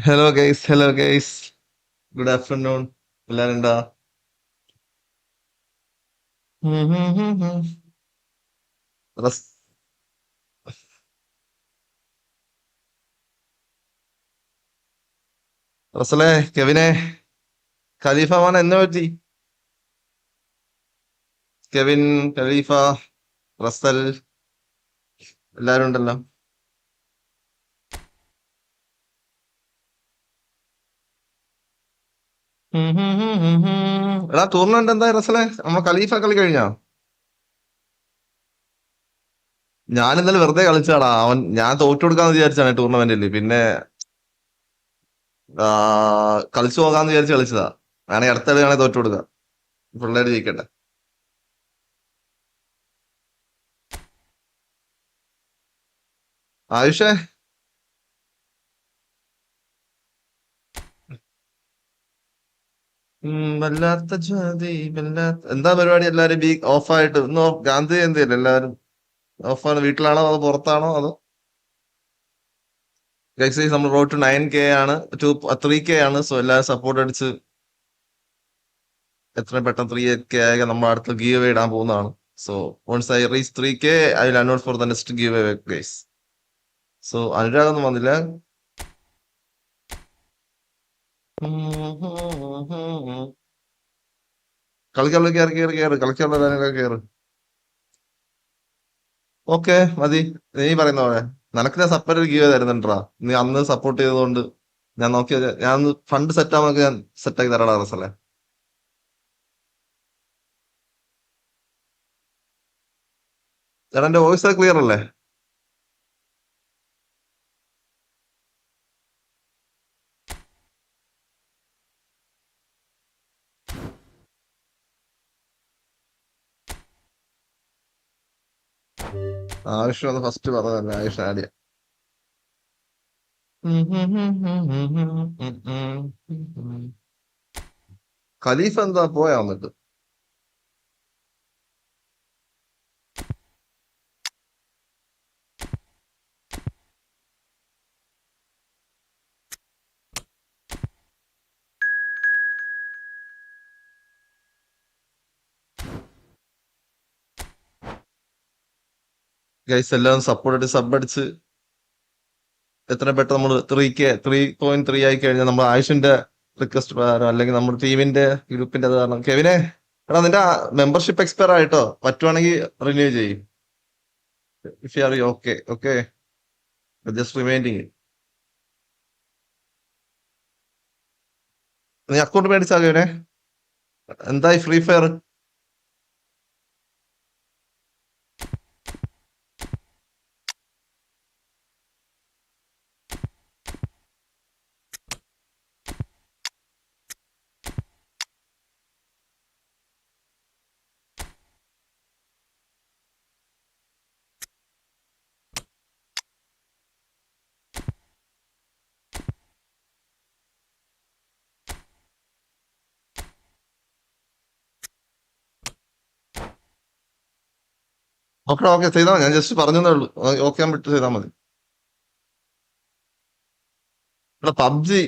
Hello guys. Good afternoon. എല്ലാരും ഉണ്ടാ? റസ്- റസലെ, കെവിനെ, ഖലീഫ മോൻ എന്നെ പറ്റി? കെവിൻ, ഖലീഫ, റസൽ, എല്ലാരും ഉണ്ടല്ലോ. എടാ, ടൂർണമെന്റ് എന്തായി റസലെ? നമ്മ ഖലീഫ കളി കഴിഞ്ഞാ? ഞാൻ ഇന്നലെ വെറുതെ കളിച്ചാടാ. ഞാൻ തോറ്റു കൊടുക്കാന്ന് വിചാരിച്ചാണ് ടൂർണമെന്റിൽ. പിന്നെ കളിച്ചു പോകാന്ന് വിചാരിച്ച് കളിച്ചതാ. ആണെങ്കിൽ അടുത്ത കളി ആണെങ്കിൽ തോറ്റു കൊടുക്കാം. പിള്ളേര് ജയിക്കട്ടെ. ആയുഷേ, വല്ലാത്ത ജാതി വല്ലാത്ത എന്താ പരിപാടി? എല്ലാരും ഓഫായിട്ട് ഇന്ന് ഗാന്ധി ജയന്തി അല്ലേ? എല്ലാരും ഓഫാണ്. വീട്ടിലാണോ അതോ പുറത്താണോ അതോ? ഗൈസ്, നമ്മൾ റോഡ് ടു 9K ആണ്, 3K ആണ്. സോ എല്ലാവരും സപ്പോർട്ട് അടിച്ച് എത്രയും പെട്ടെന്ന് 3K ആയ നമ്മൾ അടുത്ത ഗീവ് അവേ ഇടാൻ പോകുന്നതാണ്. So once I reach 3K I will announce for the next giveaway guys. So അനുരാഗൊന്നും വന്നില്ല. കളിക്കാനുള്ള കയറി കയറി കയറി കളിക്കാനുള്ള കയറി. ഓക്കെ, മതി. നീ പറയുന്ന പോലെ നിനക്ക് ഞാൻ സെപ്പറേറ്റ് ഗീവ് തരുന്നുണ്ടാ. നീ അന്ന് സപ്പോർട്ട് ചെയ്തതുകൊണ്ട് ഞാൻ നോക്കിയത്. ഞാൻ ഫണ്ട് സെറ്റ് ആവാൻ ഞാൻ സെറ്റാക്കി തരാടാ റസല്ലേ. ചേട്ടാ, എന്റെ വോയിസ് ക്ലിയർ അല്ലേ? ആയുഷ് അത് ഫസ്റ്റ് പറഞ്ഞതല്ലേ, ആയുഷ് ആദ്യ. ഖലീഫ എന്താ പോയാ വന്നിട്ട്? ഗൈസ്, എല്ലാം സപ്പോർട്ട് അടിച്ച് സബ് അടിച്ച് എത്ര പെട്ടെന്ന് നമ്മൾ 3.3 ആയി കഴിഞ്ഞാൽ നമ്മൾ ആയുഷിന്റെ റിക്വസ്റ്റ് പ്രകാരം അല്ലെങ്കിൽ നമ്മുടെ ടീമിന്റെ ഗ്രൂപ്പിന്റെ അത് കാരണം. കെവിനെ, എടാ നിന്റെ മെമ്പർഷിപ്പ് എക്സ്പയർ ആയിട്ടോ. പറ്റുവാണെങ്കിൽ റിന്യൂ ചെയ്യും. If you are okay. Okay, just reminding. നീ അക്കൗണ്ട് മേടിച്ചാ കെവിനെ? എന്തായി ഫ്രീ ഫയർ? ഓക്കെ ഓക്കെ, ചെയ്താൽ മതി. ഞാൻ ജസ്റ്റ് പറഞ്ഞതേ ഉള്ളൂ. ഓക്കെ വിട്ട് ചെയ്താൽ മതി. ഇവിടെ പബ്ജി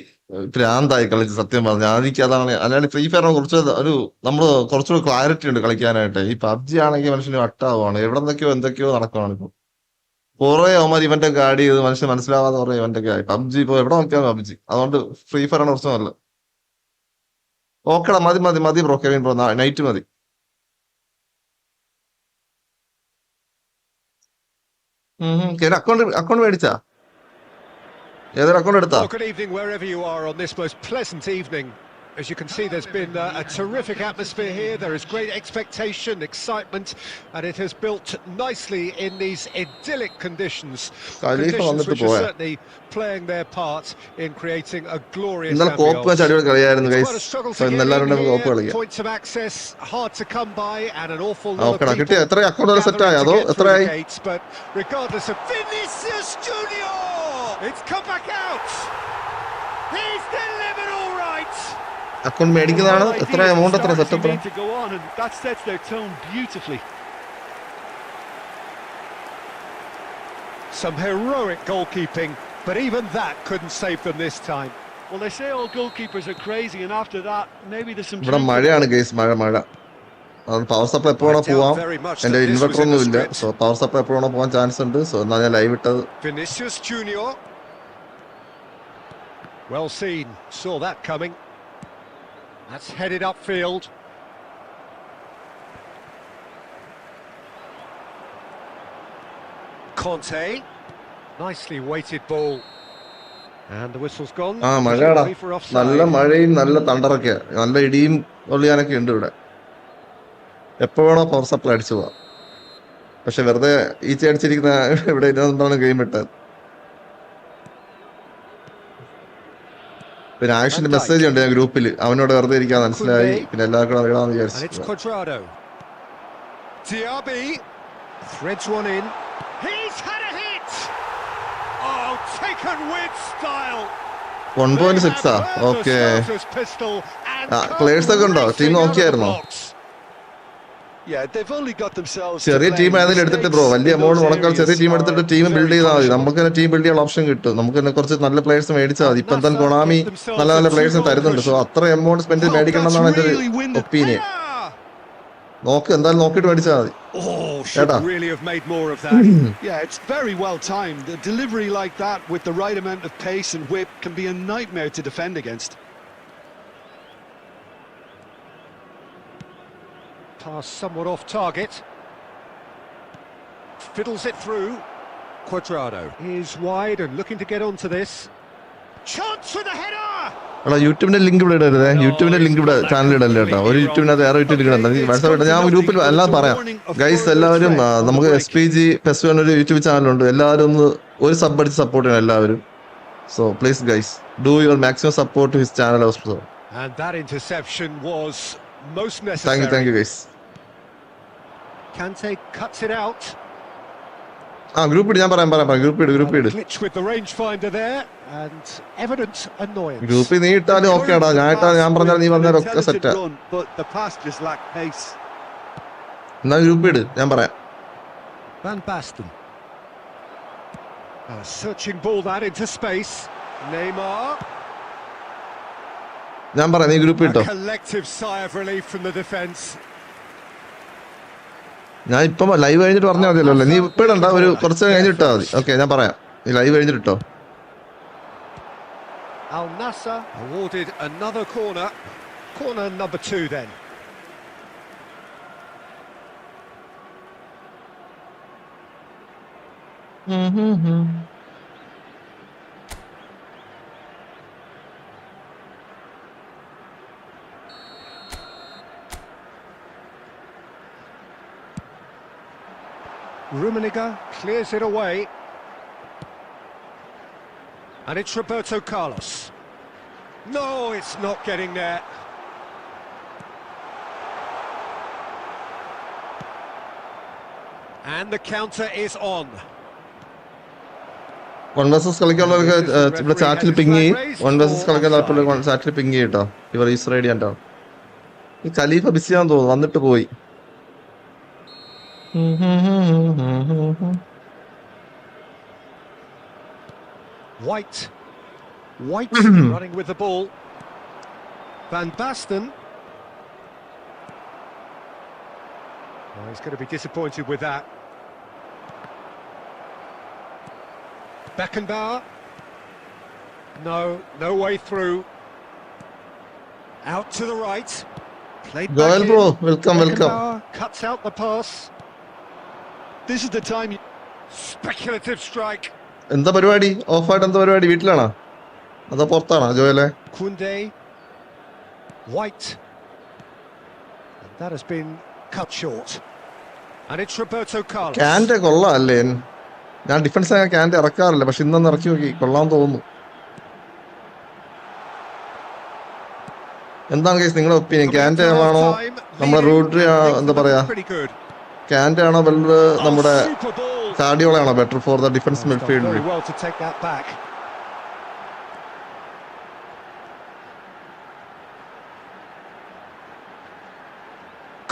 ഭ്രാന്തായി കളിച്ച് സത്യം പറഞ്ഞു. എനിക്ക് അതാണ്. അല്ലാണ്ട് ഫ്രീ ഫയറിനെ കുറച്ച് നമ്മള് കുറച്ചുകൂടി ക്ലാരിറ്റി ഉണ്ട് കളിക്കാനായിട്ട്. ഈ പബ്ജി ആണെങ്കിൽ മനുഷ്യന് വട്ടാവുകയാണ്. എവിടെ നിന്നൊക്കെയോ എന്തൊക്കെയോ നടക്കുവാണ് ഇപ്പൊ. കുറെ അവന്മാർ ഇവന്റെ ഒക്കെ ആഡ് ചെയ്ത് മനുഷ്യന് മനസ്സിലാവാതെ കുറെ ഇവന്റെ ഒക്കെ ആയി. പബ്ജി ഇപ്പൊ എവിടെ നോക്കിയാലും പബ്ജി. അതുകൊണ്ട് ഫ്രീ ഫയറാണ് കുറച്ച് നല്ലത്. ഓക്കെടാ, മതി മതി മതി ബ്രോ. കെവിൻ ബ്രോ, നൈറ്റ് മതി. കെവിൻ അക്കൗണ്ട് അക്കൗണ്ട് മേടിച്ചാ? ഏതൊരു അക്കൗണ്ട് എടുത്താ? Well, good evening wherever you are on this most pleasant evening. As you can see, there's been a terrific atmosphere here. There is great expectation, excitement, and it has built nicely in these idyllic conditions. Conditions which are certainly playing their part in creating a glorious ambience. It's quite a struggle to get in here. Points of access hard to come by, and an awful lot of people gathering to get through the gates. But regardless of Vinicius Junior, it's come back out. He's delivered all right. Account മേടിക്കുന്നതാണ്. എത്ര amount, എത്ര set, എത്ര? That sets their tone beautifully. Some heroic goalkeeping, but even that couldn't save them this time. Well, they say all goalkeepers are crazy, and after that, maybe there's some ഇവിടെ truth to മഴയാണ് it. Guys, മഴ. അത് power supply എപ്പോ I വേണോ doubt പോവാം. very much എന്റെ that this inverter was in the ഒന്നും ഇല്ല, script. സോ പവർ സപ്ലൈ എപ്പോ വേണോ പോകാൻ ചാൻസ് ഉണ്ട്. സോ എന്നാൽ ഞാൻ ലൈവ് ഇട്ടത്. Vinicius Junior. Well seen, saw that coming. That's headed upfield. Conte. Nicely weighted ball. And the whistle's gone. ആ മഴയാടാ, Presumably for offside. നല്ല മഴയും നല്ല തണ്ടറൊക്കെയാ, നല്ല ഇടിയും ഒള്ളിയാനൊക്കെ ഉണ്ട് ഇവിടെ. എപ്പോ വേണോ പവർ സപ്ലൈ അടിച്ചു പോവാം. പക്ഷെ വെറുതെ ഈച്ച അടിച്ചിരിക്കുന്ന ഇവിടെ ഇരുന്നാണ് ഗെയിം ഇട്ടത്. പിന്നെ ആയുഷിന്റെ മെസ്സേജ് ഉണ്ട് ഞാൻ ഗ്രൂപ്പിൽ, അവനോട് വെറുതെ ഇരിക്കാൻ മനസ്സിലായി, പിന്നെ എല്ലാവർക്കും അറിയണമെന്ന് And it's വിചാരിച്ചു. Cuadrado. Diaby threads one in. He's had a hit. Oh, taken with style. 1.6 ആ, ഓക്കെ. പ്ലേയേഴ്സ് ഒക്കെ ഉണ്ടോ? ടീം നോക്കിയായിരുന്നോ? Yeah, they've only got themselves. ചെറിയ ടീം ആയതിൽ എടുത്തിട്ട് ബ്രോ, വലിയ എമൗണ്ട് മുടക്കാൻ ചെറിയ ടീം എടുത്തിട്ട് ടീം ബിൽഡ് ചെയ്താൽ മതി. നമുക്ക് തന്നെ ടീം ബിൽഡ് ചെയ്യാൻ ഓപ്ഷൻ കിട്ടും. നമുക്ക് തന്നെ കുറച്ച് നല്ല പ്ലേയേഴ്സ് മേടിച്ചാൽ മതി. ഇപ്പൊ എന്തായാലും കൊണാമി നല്ല നല്ല പ്ലേയേഴ്സിന് തരുന്നുണ്ട്. സോ അത്ര എമൗണ്ട് സ്പെൻഡ് മേടിക്കണം എന്നാണ് എന്റെ ഒരു ഒപ്പീനിയൻ. നോക്ക്, എന്തായാലും നോക്കിയിട്ട് മേടിച്ചാൽ മതി. Oh, should really have made more of that. Yeah, it's very well timed. A delivery like that with the right amount of pace and whip can be a nightmare to defend against. Pass somewhat off target. Fiddles it through. Cuadrado is wide and looking to get onto this. Chance with the header! എടാ യൂട്യൂബിന്റെ link ഇവിടെ ഇടരുതേ. യൂട്യൂബിന്റെ link ഇവിടെ channel ഇടല്ലേ കേട്ടോ. ഒരു യൂട്യൂബിനകത്ത് വേറെ യൂട്യൂബിൽ ഇടണ്ട. WhatsApp ഇട്ട ഞാൻ ഗ്രൂപ്പിൽ എല്ലാം പറയാം ഗൈസ്. എല്ലാവരും നമുക്ക് SPG ഫെസ്റ്റിവൽ ഒരു യൂട്യൂബ് ചാനലുണ്ട്. എല്ലാവരും ഒന്ന് ഒരു സബ് അടിച്ച് സപ്പോർട്ട് ചെയ്യണം എല്ലാവരും. So please guys, do your maximum support to his channel also. And that interception was most necessary. Thank you guys. Kante cuts it out. Group ഇട്, ഞാൻ പറയാം ഗ്രൂപ്പ് ഇട്. Glitch with the rangefinder there and evident annoyance. ഗ്രൂപ്പിൽ നീ ഇട്ടാലും ഓക്കെടാ, ഞാൻ ഇട്ടാലും ഞാൻ പറഞ്ഞാൽ നീ പറഞ്ഞാലും ഒക്കെ സെറ്റാ. But the pass just lacked pace. എന്നാ ഗ്രൂപ്പ് ഇട്, ഞാൻ പറയാം. Van Basten. A searching ball that into space. Neymar. ഞാൻ പറയാം, നീ ഗ്രൂപ്പ് ഇട്ടോ. A collective sigh of relief from the defence. ഞാൻ ഇപ്പം ലൈവ് കഴിഞ്ഞിട്ട് പറഞ്ഞാൽ മതിയല്ലോ അല്ലേ? നീ ഇപ്പം ഇടണ്ട, ഒരു കുറച്ച് കഴിഞ്ഞിട്ടാ മതി. ഓക്കെ, ഞാൻ പറയാം, നീ ലൈവ് കഴിഞ്ഞിട്ടോ. Al Nassr awarded another corner. Corner number 2 then. Rummenigge clears it away. And it's Roberto Carlos. No, it's not getting there. And the counter is on. 1 vs കളിക്കാനുള്ളവർക്ക് ഇവിടെ ചാറ്റിൽ പിങ് ചെയ്യും. 1 vs കളിക്കാൻ ചാറ്റിൽ ping ചെയ്യട്ടോ. ഇവർ is ready ആട്ടോ. ഈ ഖലീഫ ബിസിയാന്ന് തോന്നുന്നു, വന്നിട്ട് പോയി. White running with the ball. Van Basten. Oh, he's going to be disappointed with that. Beckenbauer. No way through. Out to the right. Played back Joel in. bro, welcome. Beckenbauer cuts out the pass. This is the time. Speculative strike. എന്താ പരിപാടി? ഓഫായിട്ട് എന്താ പരിപാടി? വീട്ടിലാണോ അതോ പുറത്താണോ ജോയലെ? Kunde. White. And that has been cut short. And it's Roberto Carlos. കാൻറ്റെ കൊള്ളാം അല്ലേ? ഞാൻ defence കാൻറ്റെ ഇറക്കാറില്ല, പക്ഷെ ഇന്നൊന്ന് ഇറക്കി നോക്കി, കൊള്ളാൻ തോന്നുന്നു. എന്താണ് കേസ് നിങ്ങളുടെ ഒപ്പീനിയൻ? കാൻറ്റെ ആണോ നമ്മുടെ റോഡ്രി, എന്താ പറയാ, കാൻറ്റെ ആണോ ബെറ്റർ, നമ്മുടെ കാർഡിയോളാണോ better for the defence midfield?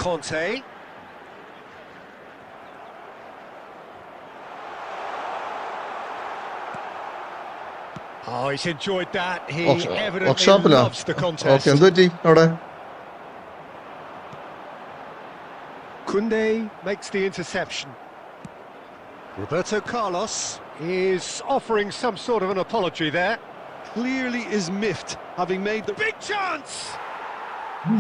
Conte. Oh, he's enjoyed that. He evidently വർക്ക്ഷോപ്പിലാ? loves the okay, contest. എന്ത് പറ്റി അവിടെ? Kunde makes the interception. Roberto Carlos is offering some sort of an apology there. Clearly is miffed, having made the... Big chance!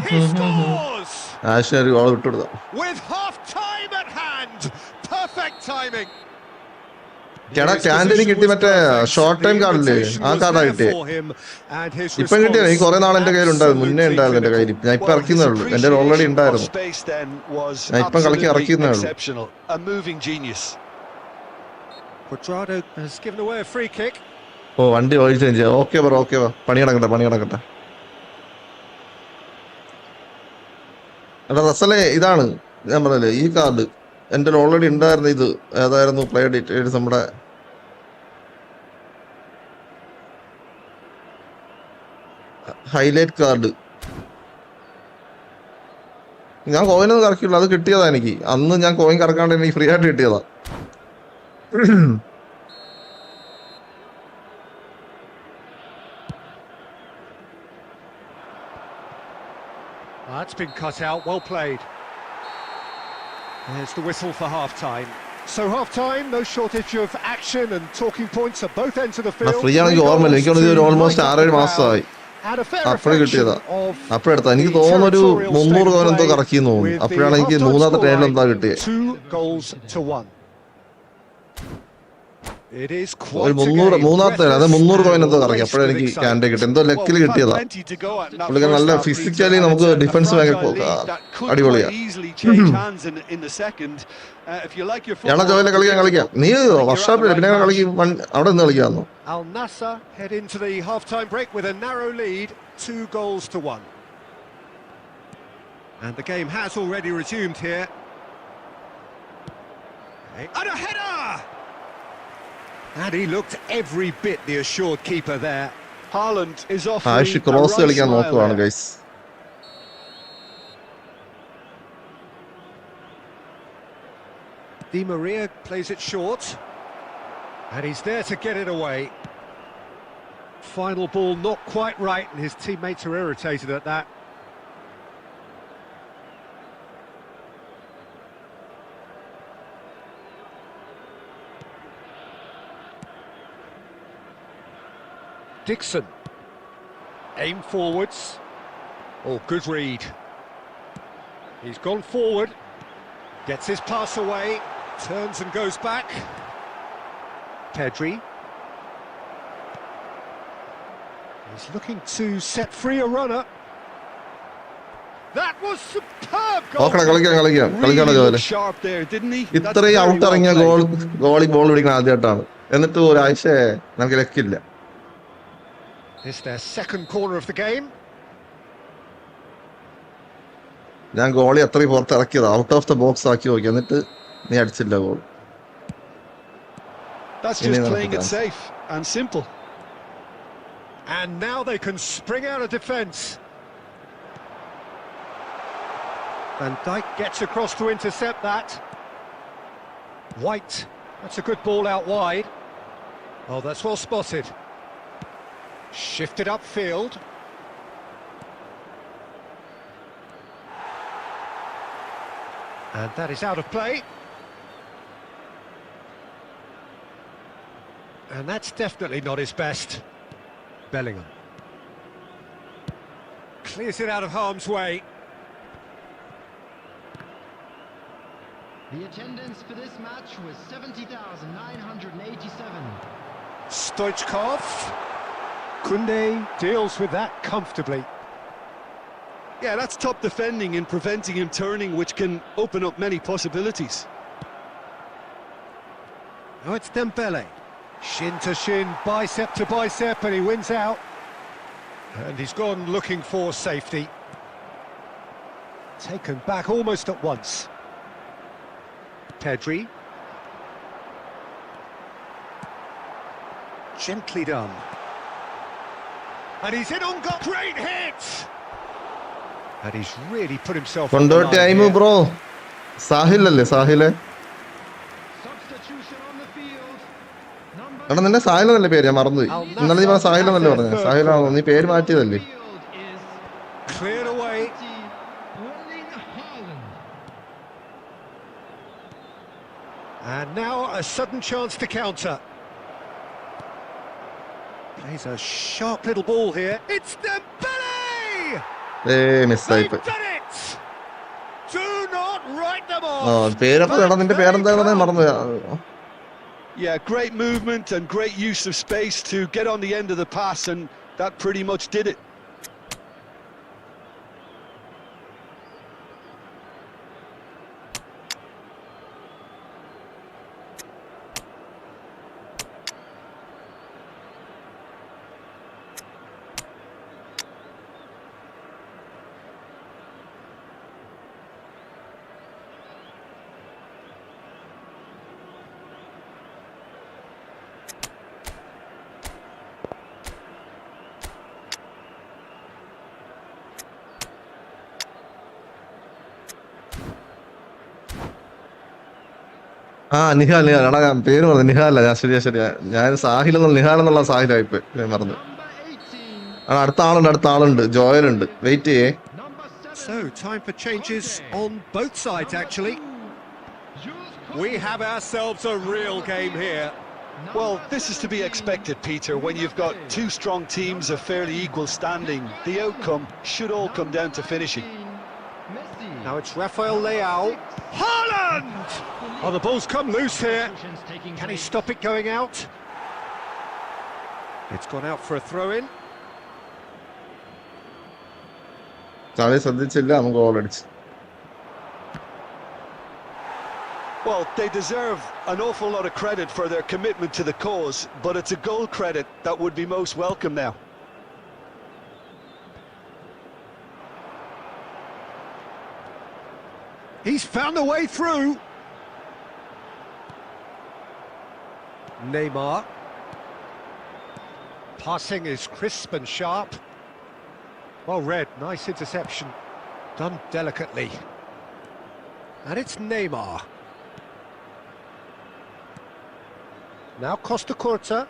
He scores! ആഷിന് ഒരു goal വിട്ടുകൊടുത്തു. With half-time at hand. Perfect timing. ചേട്ടാ ക്യാൻറ്റീനിൽ കിട്ടി മറ്റേ short time കാർഡില്ലേ, ആ കാർഡാ കിട്ടിയേ. ഇപ്പം കിട്ടിയത് ഈ കുറെ നാൾ എന്റെ കയ്യിലുണ്ടായിരുന്നു, മുന്നേ ഉണ്ടായിരുന്നു എന്റെ കയ്യിൽ. ഞാൻ ഇപ്പൊ ഇറക്കുന്നേ ഉള്ളൂ, എന്റെ ഓൾറെഡി ഉണ്ടായിരുന്നു. ഞാൻ ഇപ്പം കളിക്ക് ഇറക്കുന്നേ ഉള്ളൂ. Quadrado has given away a free kick. ഓ വണ്ടി ഓയിൽ ചേഞ്ച് ചെയ്യാം. ഓക്കെ പറ, ഓക്കെ വാ, പണി കിടക്കട്ടെ. എടാ റസലെ, ഇതാണ് ഞാൻ പറഞ്ഞല്ലേ ഈ കാർഡ് എന്റെ ഓൾറെഡി ഉണ്ടായിരുന്നു. ഇത് ഏതായിരുന്നു പ്ലെയർ ഡീറ്റെയിൽസ്, നമ്മുടെ ഹൈലൈറ്റ് കാർഡ്. ഞാൻ കോയിനൊന്നും കറക്കില്ല, അത് കിട്ടിയതാ എനിക്ക്. അന്ന് ഞാൻ കോയിൻ കറക്കാണ്ട് എനിക്ക് ഫ്രീ ആയിട്ട് കിട്ടിയതാ. That's been cut out, well played. There's the whistle for half-time. So half-time, no shortage of action and talking points at both ends of the field. Free ആണെങ്കിൽ ഓർമ്മയില്ല, എനിക്കൊരു ഓൾമോസ്റ്റ് 6-7 മാസമായി അപ്പോഴും കിട്ടിയതാ. അപ്പോഴെടുത്ത എനിക്ക് തോന്നുന്നു ഒരു 300 കോയിൻ എന്തോ കറക്കിന്ന് തോന്നുന്നു. അപ്പോഴാണ് എനിക്ക് മൂന്നാമത്തെ ടൈമിൽ എന്താ കിട്ടിയത്, ഒരു 300 മൂന്നാമത്തെ അത് 300 കോയിൻ എന്തോ കറക്കി. അപ്പോഴെനിക്ക് ക്യാൻഡേ കിട്ടി, എന്തോ ലെക്കിൽ കിട്ടിയതാ. പുള്ളിക്ക് നല്ല ഫിസിക്കലി നമുക്ക് ഡിഫൻസ് അടിപൊളിയാ. ഞാനാ ജോയിലെ കളിക്കാം. നീ വർഷാപ്പില്ല, പിന്നെ കളിക്കും അവിടെ നിന്ന് കളിക്കാന്നോ? Al Nassr head into the half-time break with a narrow lead, 2-1. And the game has already resumed here. And a header! And he looked every bit the assured keeper there. Haaland is off. Ash cross കളിക്കാൻ നോക്കുവാണ് guys. Di Maria plays it short. And he's there to get it away. Final ball not quite right, and his teammates are irritated at that. Dixon. Aim forwards. Oh, good read. He's gone forward. Gets his pass away. Turns and goes back. Pedri. He's looking to set free a runner. That was superb goal. കളിക്കണം ജോയിലെ. ഇത്രയും out ഇറങ്ങിയ goalie ball പിടിക്കുന്ന ആദ്യമായിട്ടാണ്. എന്നിട്ട് ഒരാഴ്ച നമുക്ക് ലക്കില്ല. It's their second corner of the game. ഞാൻ goalie അത്രയും പുറത്ത് ഇറക്കിയത്, ഔട്ട് ഓഫ് ദ ബോക്സ് ആക്കി നോക്കി, എന്നിട്ട് നീ അടിച്ചില്ല goal. That's just playing it safe and simple. And now they can spring out of defence. Van Dijk gets across to intercept that. White, that's a good ball out wide. Oh, that's well spotted. Shifted upfield. And that is out of play. And that's definitely not his best. Bellingham clears it out of harm's way. The attendance for this match was 70,987. Stoichkov. Kunde deals with that comfortably. Yeah, that's top defending and preventing him turning, which can open up many possibilities. Now it's Dembele. Shin to shin, bicep to bicep, and he wins out. And he's gone looking for safety. Taken back almost at once. Pedri. Gently done. And he's in on goal. Great hit! And he's really put himself on the line time here. Bro. Sahil അല്ലേ? സാഹിലെ എടാ നിന്റെ സാഹിൽ എന്നല്ലേ പേര്? ഞാൻ മറന്നുപോയി. ഇന്നലെ നീ പറഞ്ഞ സാഹിൽ എന്നല്ലേ പറഞ്ഞത്? സാഹിലാണോ? നീ പേര് മാറ്റിയതല്ലേ? Cleared away. And now a sudden chance to counter. Plays a sharp little ball here. It's Dembele! മിസ്സായി They've done it! Do not write them oh off. പേരപ്പോ എടാ നിന്റെ പേരെന്താണെന്ന് മറന്നു. Yeah, great movement and great use of space to get on the end of the pass, and that pretty much did it. Nihal എടാ ഞാൻ പേര് പറഞ്ഞു. നിഹാലല്ല, ഞാൻ ശരിയാ. ഞാൻ സാഹിൽ എന്നുള്ള നിഹാൽ എന്നുള്ള സാഹിലായിപ്പോ ഞാൻ മറന്നു. അടുത്ത ആളുണ്ട്, ജോയൽ ഉണ്ട്. വെയിറ്റ് ചെയ്യേ. So, time for changes on both sides, actually. We have ourselves a real game here. Well, this is to be expected, Peter, when you've got two strong teams of fairly equal standing. The outcome should all come down to finishing. Now it's Rafael Leao. Haaland! Oh, the ball's come loose here. Can he stop it going out? It's gone out for a throw-in. കളി ശ്രദ്ധിച്ചില്ല, നമുക്ക് goal അടിച്ചു. Well, they deserve an awful lot of credit for their commitment to the cause, but it's a goal credit that would be most welcome now. He's found a way through. Neymar. Passing is crisp and sharp. Well read, nice interception. Done delicately. And it's Neymar. Now Costa Curta.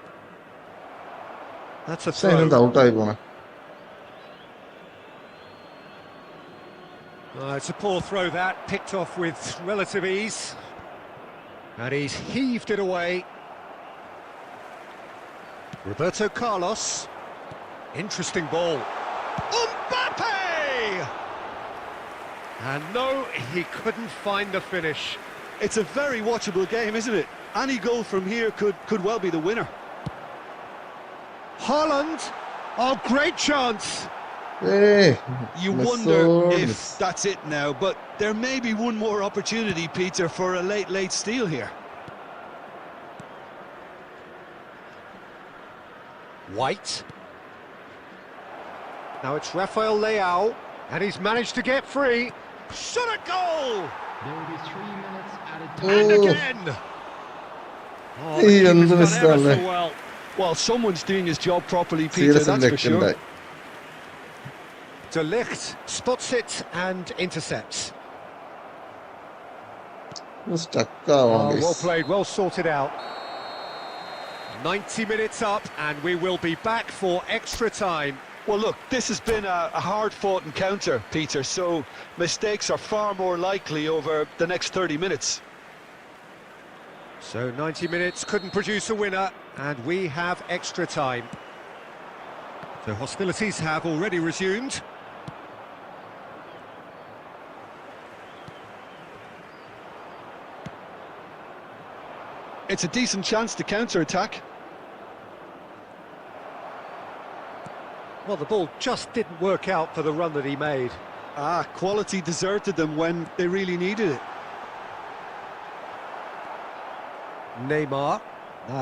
That's a throw. ഔട്ടായി പോണേ. It's a poor throw that, picked off with relative ease. And he's heaved it away. Roberto Carlos. Interesting ball. Mbappe! And no, he couldn't find the finish. It's a very watchable game, isn't it? Any goal from here could well be the winner. Haaland. Oh, great chance. You wonder if that's it now, but there may be one more opportunity, Peter, for a late steal here. White. Now it's Rafael Leao, and he's managed to get free. Shot a goal! There will be 3 minutes added And time. again! Oh, the keeper's done ever so well. Well, someone's doing his job properly, Peter, that's for sure. De Ligt spots it and intercepts. Well played, well sorted out. 90 minutes up and we will be back for extra time. Well, look, this has been a hard-fought encounter, Peter, so mistakes are far more likely over the next 30 minutes. So 90 minutes couldn't produce a winner and we have extra time. So hostilities have already resumed. It's a decent chance to counter-attack. Well, the ball just didn't work out for the run that he made. Quality deserted them when they really needed it. Neymar.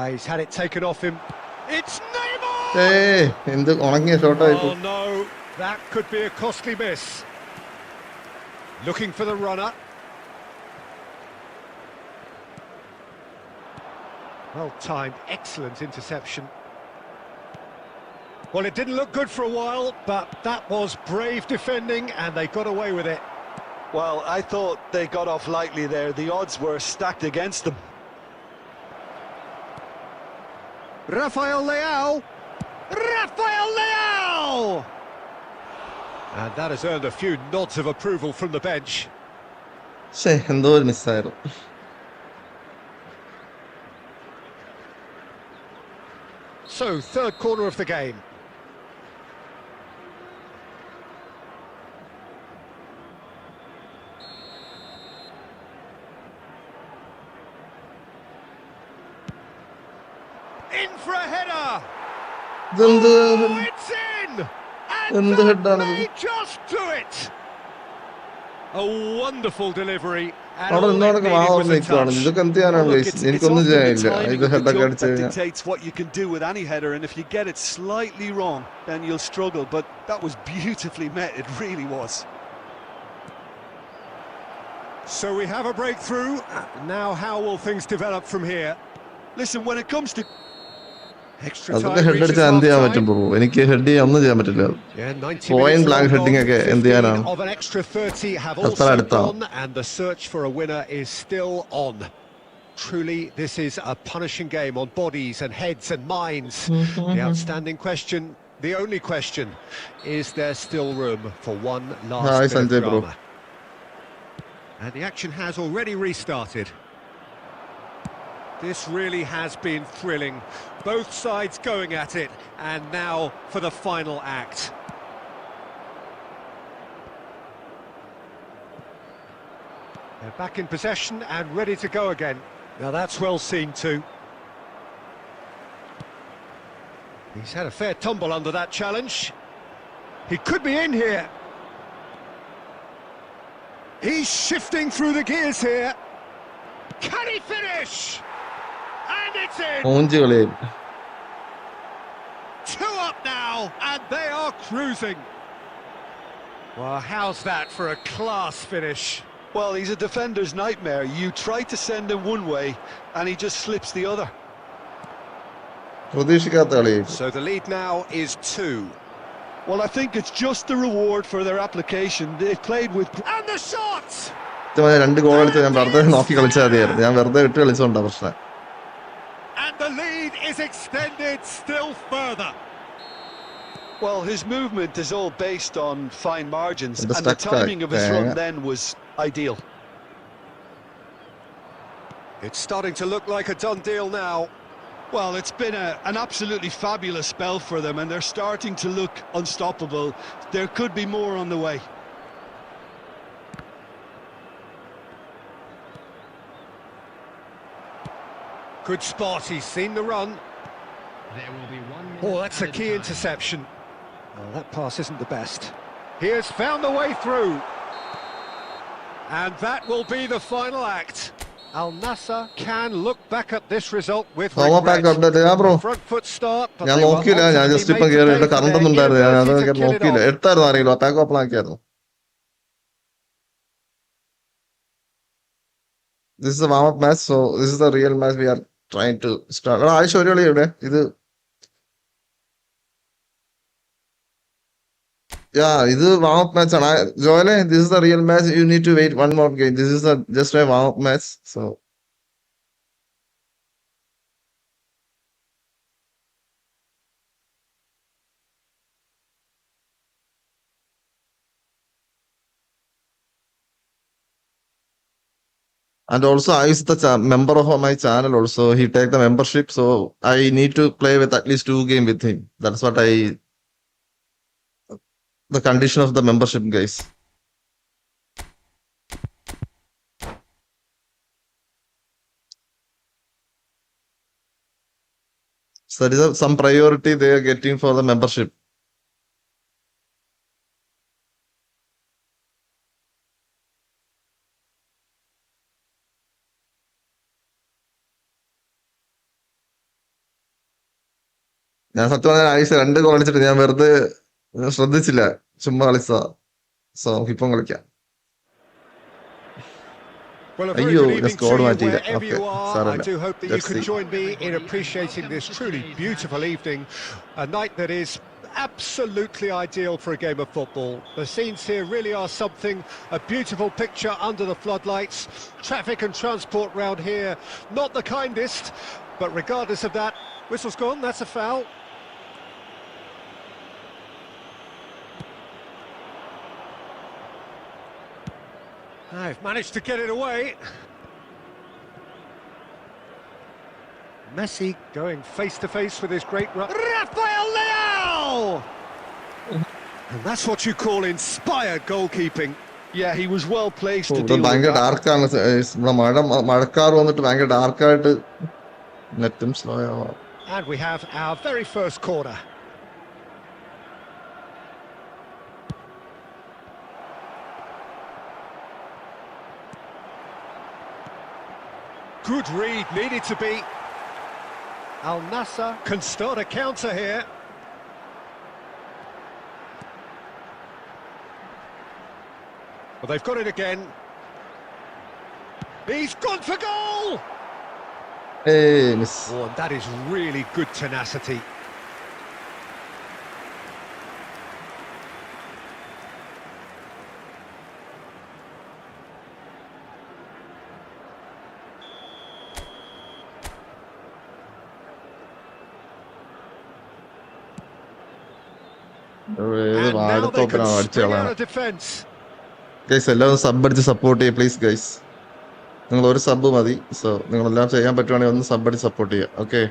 He's had it taken off him. It's Neymar! Oh no, that could be a costly miss. Looking for the runner. Well timed, excellent interception. Well, it didn't look good for a while, but that was brave defending and they got away with it. Well, I thought they got off lightly there. The odds were stacked against them. Rafael Leao! Rafael Leao! And that has earned a few nods of approval from the bench. എന്തോ ഒരു മിസ്സായിരുന്നു. So, third corner of the game. In for a header! ഇതെന്ത് Oh, it's in! And എന്ത് that ഹെഡാണിത്? may just do it! A wonderful delivery. And അവിടെ all it നിന്നോടൊക്കെ needed was വാഹനം a നിൽക്കുവാണ്. touch. ഇതൊക്കെ എന്ത് ചെയ്യാനാണ് Look, ഗൈസ്? it's എനിക്കൊന്നും often the ചെയ്യാനില്ല. timing ഇത് of the ഹെഡൊക്കെ jump അടിച്ചു that കഴിഞ്ഞാൽ dictates what you can do with any header, and if you get it slightly wrong, then you'll struggle. But that was beautifully met, it really was. So we have a breakthrough. Now how will things develop from here? Listen, when it comes to Extra അതൊക്കെ time head reaches അടിച്ചാൽ എന്ത് ചെയ്യാൻ half പറ്റും time. Bro? എനിക്ക് head ചെയ്യാൻ ഒന്നും ചെയ്യാൻ പറ്റില്ല. Yeah, 90 Point minutes blank long heading gone, ഒക്കെ എന്ത് 15 ചെയ്യാനാണ്? of an extra 30 have അത്ര also അടുത്താവും. gone, and the search for a winner is still on. Truly, this is a punishing game on bodies and heads and minds. The outstanding question, the only question, is there still room for one last Hi, bit Sanjay of bro. drama? And the action has already restarted. This really has been thrilling. Both sides going at it, and now for the final act. They're back in possession and ready to go again. Now that's well seen too. He's had a fair tumble under that challenge. He could be in here. He's shifting through the gears here. Can he finish? And it's in! മൂഞ്ചി കളിയായി. 2 up now, and they are cruising. Well, how's that for a class finish? Well, he's a defender's nightmare. You try to send him one way, and he just slips the other. പ്രതീക്ഷിക്കാത്ത കളിയായി. So the lead now is 2. Well, I think it's just the reward for their application. They played with... And the shot! രണ്ട് goal കളിച്ചാൽ ഞാൻ വെറുതെ നോക്കി കളിച്ചാൽ മതിയായിരുന്നു. ഞാൻ വെറുതെ വിട്ട് കളിച്ചോണ്ടാ പ്രശ്നം. And the lead is extended still further. Well, his movement is all based on fine margins, And the and the stuck back. timing of his run then was ideal. It's starting to look like a done deal now. Well, it's been an absolutely fabulous spell for them, and they're starting to look unstoppable. There could be more on the way. Good spot, he's seen the run. There will be 1 minute. Oh, that's a added key time. interception. Well, that pass isn't the best. He has found a way through. And that will be the final act. Al Nassr can look back at this result with regret. Front foot start, but ഞാൻ they were നോക്കിയില്ല. ഞാൻ ultimately just ഇപ്പം made to കയറി pay എന്റെ for current their ഒന്നും ഉണ്ടായിരുന്നു. ഞാൻ inability അതൊക്കെ to kill it നോക്കിയില്ല. off. എടുത്തായിരുന്നു ആരെങ്കിലും അപ്പാക്ക് open ആക്കിയായിരുന്നു. This is a warm up match, so this is the real match we are trying to start. ആഴ്ച ഒരു കളി ഇവിടെ ഇത് ഇത് വാം അപ്പ് മാച്ച് ആണ്. ജോയലെ, this is the real match. You need to wait one more game. This is just a warm up match. So and also I is the member of my channel also. He take the membership, so I need to play with at least 2 games with him. That's what the condition of the membership, guys. So there is some priority they are getting for the membership. ഞാൻ സത്യം പറഞ്ഞാൽ ആഴ്ച 2 goal കളിച്ചിട്ട് ഞാൻ വെറുതെ ശ്രദ്ധിച്ചില്ല, ചുമ്മാ കളിച്ചതാ. So ഇപ്പം കളിക്കാം. Well, a very അയ്യോ, good ഞാൻ evening squad to you മാറ്റിയില്ല. wherever okay, you are. I സാരമില്ല. do hope that you Let's can see. join me in appreciating this truly beautiful evening, a night that is absolutely ideal for a game of football. The scenes here really are something, a beautiful picture under the floodlights. Traffic and transport round here, not the kindest, But regardless of that, whistle's gone, that's a foul. I've managed to get it away. Messi going face-to-face with his great run. Rafael Leao! And that's what you call inspired goalkeeping. Yeah, he was well placed to ഇവിടെ deal with ഭയങ്കര that. ഡാർക്കാണ്. ഇവിടെ മഴക്കാർ വന്നിട്ട് ഭയങ്കര ഡാർക്കായിട്ട് നെറ്റും slow ആവാം. And we have our very first corner. Good read, needed to be. Al Nassr can start a counter here. Well, they've got it again. He's gone for goal! Miss. Oh, and that is really good tenacity. ഏത് And now they could വാഴത്തോപ്പിനാണ് അടിച്ചു spring കളയാണ്. out of defence. Guys എല്ലാവരും sub അടിച്ച് support ചെയ്യുക please guys. നിങ്ങൾ ഒരു sub മതി. So നിങ്ങളെല്ലാം ചെയ്യാൻ പറ്റുവാണെങ്കിൽ ഒന്ന് സബ് അടിച്ച് സപ്പോർട്ട് ചെയ്യുക. Okay,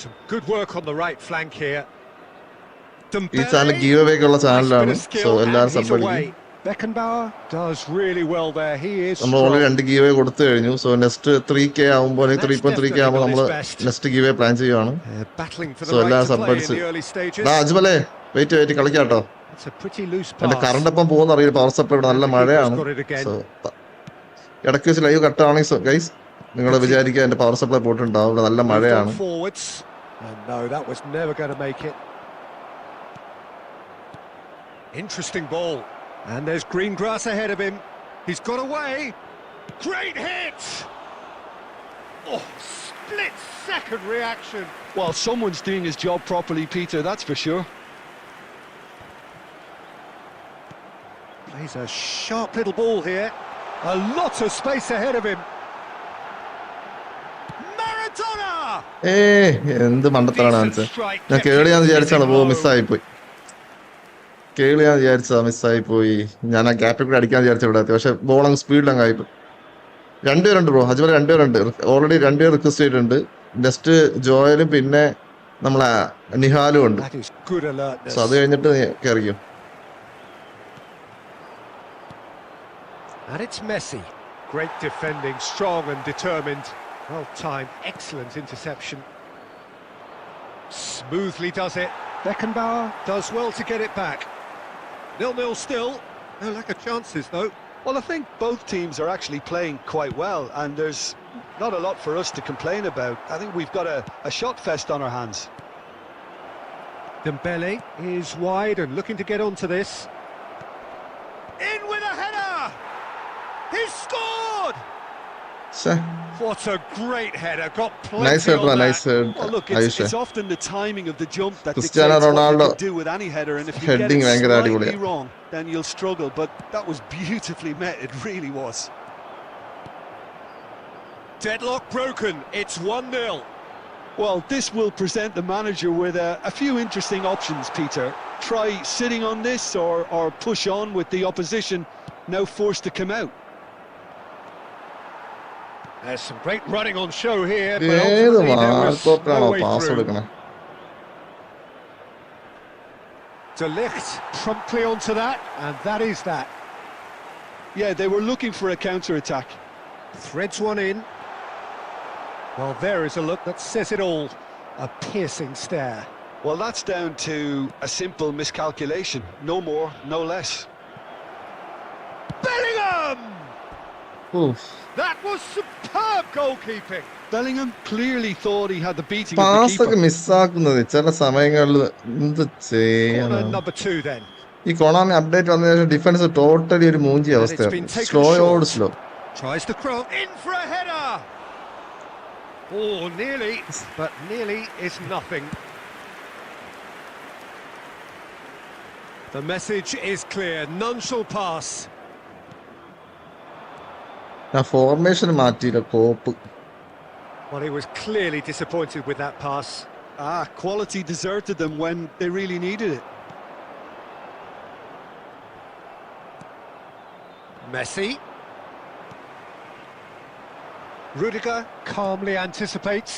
Some good work on the right flank here. ഈ ചാനൽ ഗീവ് അവേക്കുള്ള Nice bit ചാനലാണ്. of skill, സോ and എല്ലാവരും he's സബ് അടിക്കും. away. Beckenbauer does really well there. He is നമ്മൾ ഓൾറെഡി strong. 2 ഗീവ് അവേ കൊടുത്തു കഴിഞ്ഞു. So next 3K ആവുമ്പോൾ 3.3K ആവുമ്പോൾ നമ്മൾ നെക്സ്റ്റ് ഗീവ് അവേ പ്ലാൻ ചെയ്യുവാണ്. Battling for So the right എല്ലാവരും to സബ് play in അടിച്ച് the early stages. അജ്മലേ വെയിറ്റ് കളിക്കാട്ടോ. It's a pretty loose എന്റെ pass. കറണ്ട് എപ്പം പോകുന്ന അറിയില്ല. പവർ സപ്ലൈ ഇവിടെ നല്ല മഴയാണ്. Got it again. സോ ഇടയ്ക്ക് വെച്ച് ലൈവ് കട്ടാണെങ്കിൽ ഗൈസ് നിങ്ങൾ വിചാരിക്കുക എന്റെ പവർ സപ്ലൈ പോയിട്ടുണ്ടാവും. ഇവിടെ നല്ല Moved മഴയാണ്. on forwards. And no, that was never going to make it. Interesting ball. And there's green grass ahead of him. He's got away. Great hit! Oh, split-second reaction. Well, someone's doing his job properly, Peter, that's for sure. Plays a sharp little ball here. A lot of space ahead of him. Maradona! എന്ത് മണ്ടത്തരാണ് Decent കാണിച്ചത്. strike, ഞാൻ kept കേളിയാന്ന് it വിചാരിച്ചാണ്. low. മിസ്സായി പോയി. കേളിയാന്ന് വിചാരിച്ചതാ, മിസ്സായി പോയി. ഞാൻ ആ ഗ്യാപ്പിൽ കൂടെ അടിക്കാൻ വിചാരിച്ച ഇവിടെ എത്തി. പക്ഷെ ബോൾ അങ്ങ് സ്പീഡിലങ്ങ് ആയിപ്പോയി. 2 പേരുണ്ട് ബ്രോ. അജ്മൽ 2 പേരുണ്ട്. ഓൾറെഡി 2 പേര് റിക്വസ്റ്റ് ചെയ്തിട്ടുണ്ട്. നെക്സ്റ്റ് ജോയലും പിന്നെ നമ്മളെ നിഹാലും ഉണ്ട്. That is good alertness. So അത് കഴിഞ്ഞിട്ട് കയറിക്കും. And it's Messi. Great defending, strong and determined. Well timed, excellent interception. Smoothly does it. Beckenbauer does well to get it back. 0-0 still. No lack of chances though. Well, I think both teams are actually playing quite well, and there's not a lot for us to complain about. I think we've got a shot fest on our hands. Dembele is wide and looking to get onto this. In with a header! He's scored! ശ്ശെ, What a great header, got plenty nice head, on that. nice head. Well, look, Ayusha. it's often the timing of the jump that Cristiano dictates what you Ronaldo can do with any header, and if you get heading it ഭയങ്കര slightly അടിപൊളിയാ. wrong, then you'll struggle, but that was beautifully met, it really was. Deadlock broken, it's 1-0. Well, this will present the manager with a few interesting options, Peter. Try sitting on this or push on with the opposition now forced to come out. There's some great running on show here, but ഏത് ultimately there was വാഴത്തോപ്പിനാണോ no way pass through. കൊടുക്കണേ? De Ligt promptly onto that, and that is that. Yeah, they were looking for a counter-attack. Threads one in. Well, there is a look that says it all. A piercing stare. Well, that's down to a simple miscalculation. No more, no less. Bellingham! Oof. That was superb goalkeeping. Bellingham clearly thought he had the beating of the പാസ്സൊക്കെ keeper. മിസ്സാക്കുന്നത് ചില സമയങ്ങളിൽ എന്ത് ചെയ്യണം. Corner number 2 then. ഈ കൊണാമി update വന്നതിന് ശേഷം defence totally ഒരു മൂഞ്ചി അവസ്ഥയാണ്. സ്ലോയോട് slow. Tries the cross in for a header. Oh, nearly, but nearly is nothing. The message is clear. None shall pass. ഞാൻ ഫോർമേഷൻ മാറ്റിയില്ല. കോപ്പ് Well, he was clearly disappointed with that pass. Quality deserted them when they really needed it. Messi. Rudiger calmly anticipates.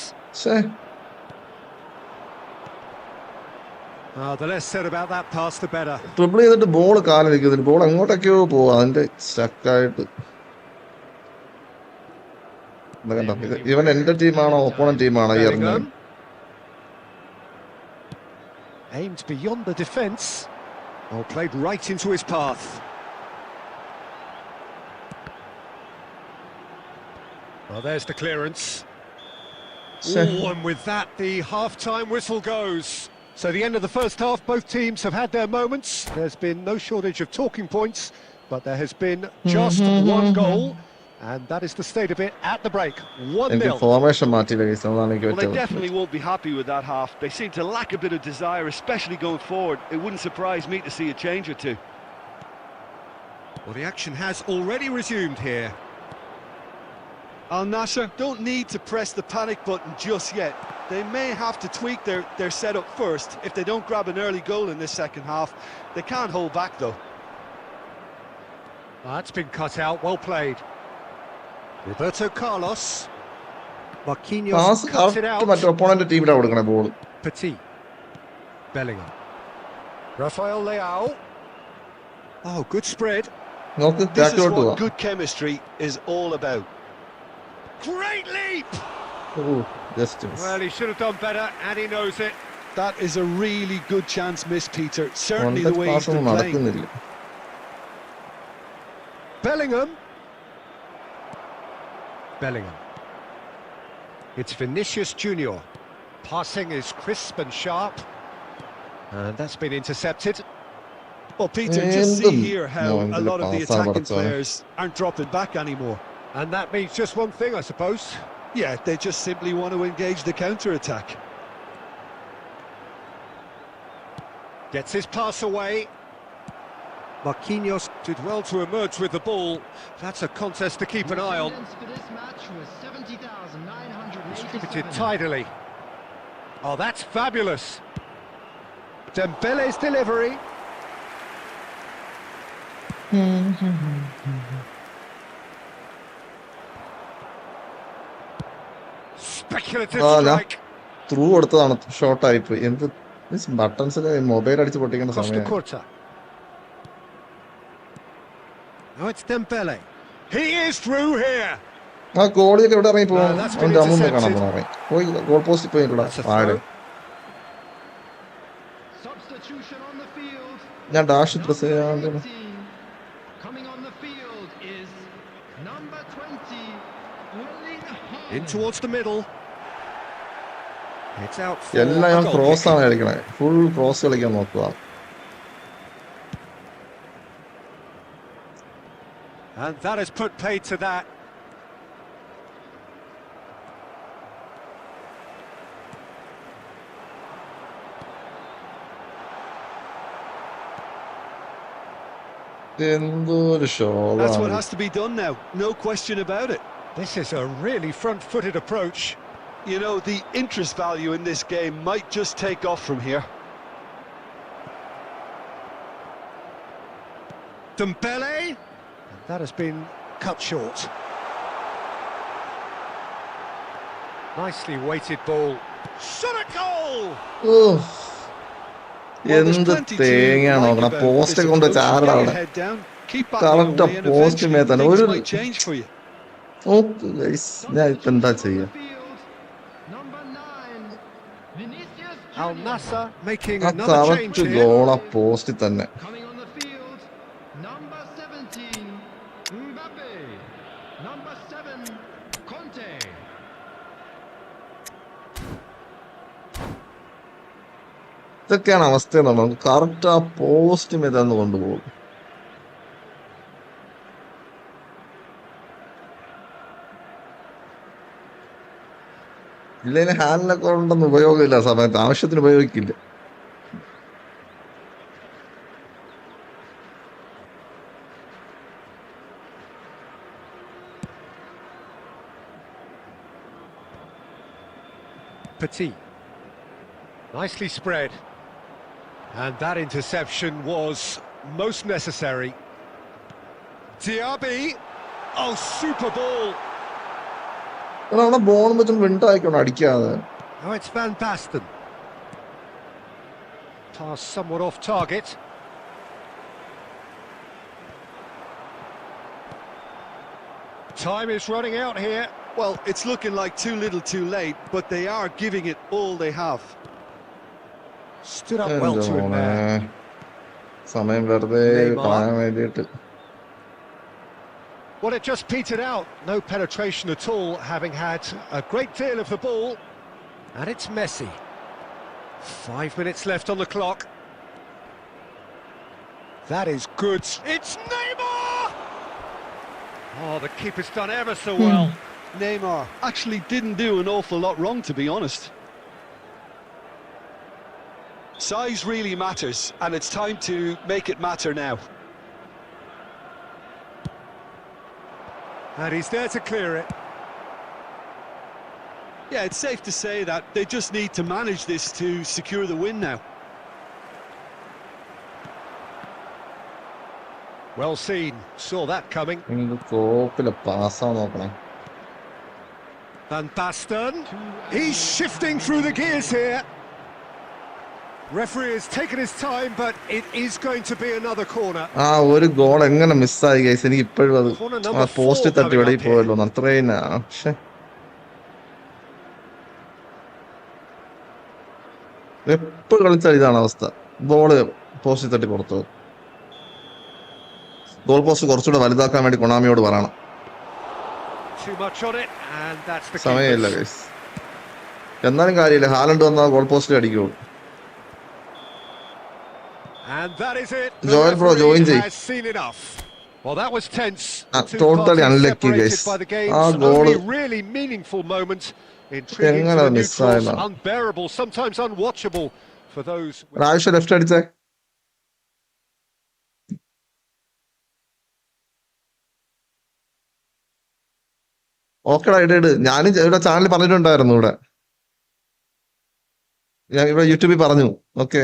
The less said about that pass, the better. Triple ചെയ്തിട്ട് ball കാലിരിക്കുന്നില്ല, ball എങ്ങോട്ടൊക്കെയോ പോവാ, അതിന്റെ സ്റ്റക്കായിട്ട്. ഇവൻ എന്റെ ടീമാണോ opponent ടീമാണോ ഈ എറിഞ്ഞത്? Aimed beyond the defence. Oh, played right into his path. Well, there's the clearance. Oh, and with that, the half-time whistle goes. So the end of the first half, both teams have had their moments. There's been no shortage of talking points, but there has been just one goal, and that is the state of it at the break. 1-0. Formation മാറ്റിയില്ല guys, അതാണ് എനിക്ക് Well, they പറ്റിയത്. definitely won't be happy with that half. They seem to lack a bit of desire, especially going forward. It wouldn't surprise me to see a change or two. Well, the action has already resumed here. Al Nassr don't need to press the panic button just yet. They may have to tweak their setup first. If they don't grab an early goal in this second half, they can't hold back though. That's been cut out, well played. Roberto Carlos. Marquinhos pass cuts it correct out. മറ്റേ opponent ടീമിലാണ് കൊടുക്കണേ ball. Petit. Bellingham. Rafael Leao. Oh, good spread. നോക്ക് This is ബാക്കിലോട്ട് പോവാ. what good chemistry is all about. Great leap! Just Well, he should have done better, and he knows it. That is a really good chance missed, Peter. Certainly the way he's pass been ഒന്നും playing. നടക്കുന്നില്ല. Bellingham. It's Vinicius Junior. Passing is crisp and sharp. And that's been intercepted. Well, Peter, just see here how a lot of the attacking players aren't dropping back anymore. And that means just one thing, I suppose. Yeah, they just simply want to engage the counter-attack. Gets his pass away. Marquinhos did well to emerge with the ball. That's a contest to keep an eye on. Distributed tidily. Oh, that's fabulous. Dembele's delivery. Speculative strike. Through കൊടുത്തതാണ്, ഷോർട്ടായി പോയി. എന്ത് ബട്ടൺസിൽ mobile അടിച്ച് പൊട്ടിക്കേണ്ട Costa സമയം. Curta. Now it's Dembele. He is through here. ആ ഗോളിയൊക്കെ എവിടെ ഇറങ്ങി പോകും? That's been അവന്റെ അമ്മ കാണാൻ intercepted. പോയി. പോയി ഗോൾ പോസ്റ്റ് പോയി ഇവിടെ That's a ആടെ. throw. Substitution on the field. ഞാൻ ഡാഷ് പ്രസ് ചെയ്യാൻ Coming on the field is number 20, In towards the middle. It's out for എല്ലാം a ഞാൻ goal ക്രോസ് kick. ആണ് കളിക്കണേ. ഫുൾ ക്രോസ് കളിക്കാൻ നോക്കുക. And that has put paid to that. എന്തൊരു That's what ഷോളാണ്. has to be done now, no question about it. This is a really front-footed approach. You know, the interest value in this game might just take off from here. Dembele. And that has been cut short. Nicely weighted ball. Shot a goal! Well, there's എന്ത് plenty to തേങ്ങയാണ് like നോക്കണം. about post this കൊണ്ട് approach. ചാരടാ Get അവിടെ. your head down, keep battling correct away, and post eventually മേത്താണ്. things ഒരു might change for you. നോക്ക് guys, ഞാൻ ഇപ്പൊ എന്താ ചെയ്യാ? number 9, Vinicius Al Junior. Nassr making ആ another change കറക്റ്റ് here. ഗോളാ പോസ്റ്റിൽ തന്നെ. Coming on the field, number 17, Mbappe. Number 7, Conte. ഇതൊക്കെയാണ് അവസ്ഥ എന്നുള്ളത്. കറക്റ്റ് ആ പോസ്റ്റ് മേതാന്ന് കൊണ്ടുപോകും. ഇല്ലെങ്കിൽ ഹാൻഡിലൊക്കെ ഉണ്ടെന്ന് ഉപയോഗമില്ല, സമയത്ത് ആവശ്യത്തിന് ഉപയോഗിക്കില്ല. Petit. Nicely spread. And that interception was most necessary. Diaby. Oh, super ball. അവിടെ ബോൾ വെച്ചും വിണ്ടായിക്കണം അടിക്കാതെ. Oh, it's Van Basten. Pass somewhat off target. Time is running out here. Well, it's looking like too little too late, but they are giving it all they have. Stood up well to him there. സമയം വെറുതെ കളയാൻ വേണ്ടിയിട്ട്. Well, it just petered out. No penetration at all, having had a great deal of the ball. And it's Messi. 5 minutes left on the clock. That is good. It's Neymar! Oh, the keeper's done ever so well. Neymar actually didn't do an awful lot wrong, to be honest. Size really matters, and it's time to make it matter now. And he's there to clear it. Yeah, it's safe to say that they just need to manage this to secure the win now. Well seen, saw that coming. തോപ്പിലെ പാസ്സാ നോക്കണം. Van Basten, he's shifting through the gears here. Referee has taken his time, but it is going to be another corner. ആ ഒരു goal എങ്ങനെ മിസ്സായി guys, എനിക്ക് ഇപ്പോഴും അത് ആ post തട്ടി വെളിയിൽ പോയല്ലോ അത്രയും. പക്ഷെ എപ്പോ കളിച്ചാൽ ഇതാണ് അവസ്ഥ, ബോള് പോസ്റ്റ് തട്ടി പുറത്തു. ഗോൾ പോസ്റ്റ് കുറച്ചുകൂടെ വലുതാക്കാൻ വേണ്ടി കൊണാമിയോട് പറയണം. സമയമില്ല ഗൈസ്, എന്നാലും കാര്യമില്ല, ഹാലണ്ട് വന്നാൽ ഗോൾ പോസ്റ്റിൽ അടിക്കുള്ളൂ. ജോയൽ ബ്രോ ജോയിൻ ചെയ്യും. Well, that was tense. Totally unlucky, guys. Goal really meaningful moment. Intriguing to the neutrals, unbearable, sometimes unwatchable for those. Raisha left അടിച്ചേ. ഓക്കെടാ, ഇട ഞാനും ഇവിടെ ചാനലിൽ പറഞ്ഞിട്ടുണ്ടായിരുന്നു, ഞാൻ ഇവിടെ യൂട്യൂബിൽ പറഞ്ഞു. ഓക്കെ,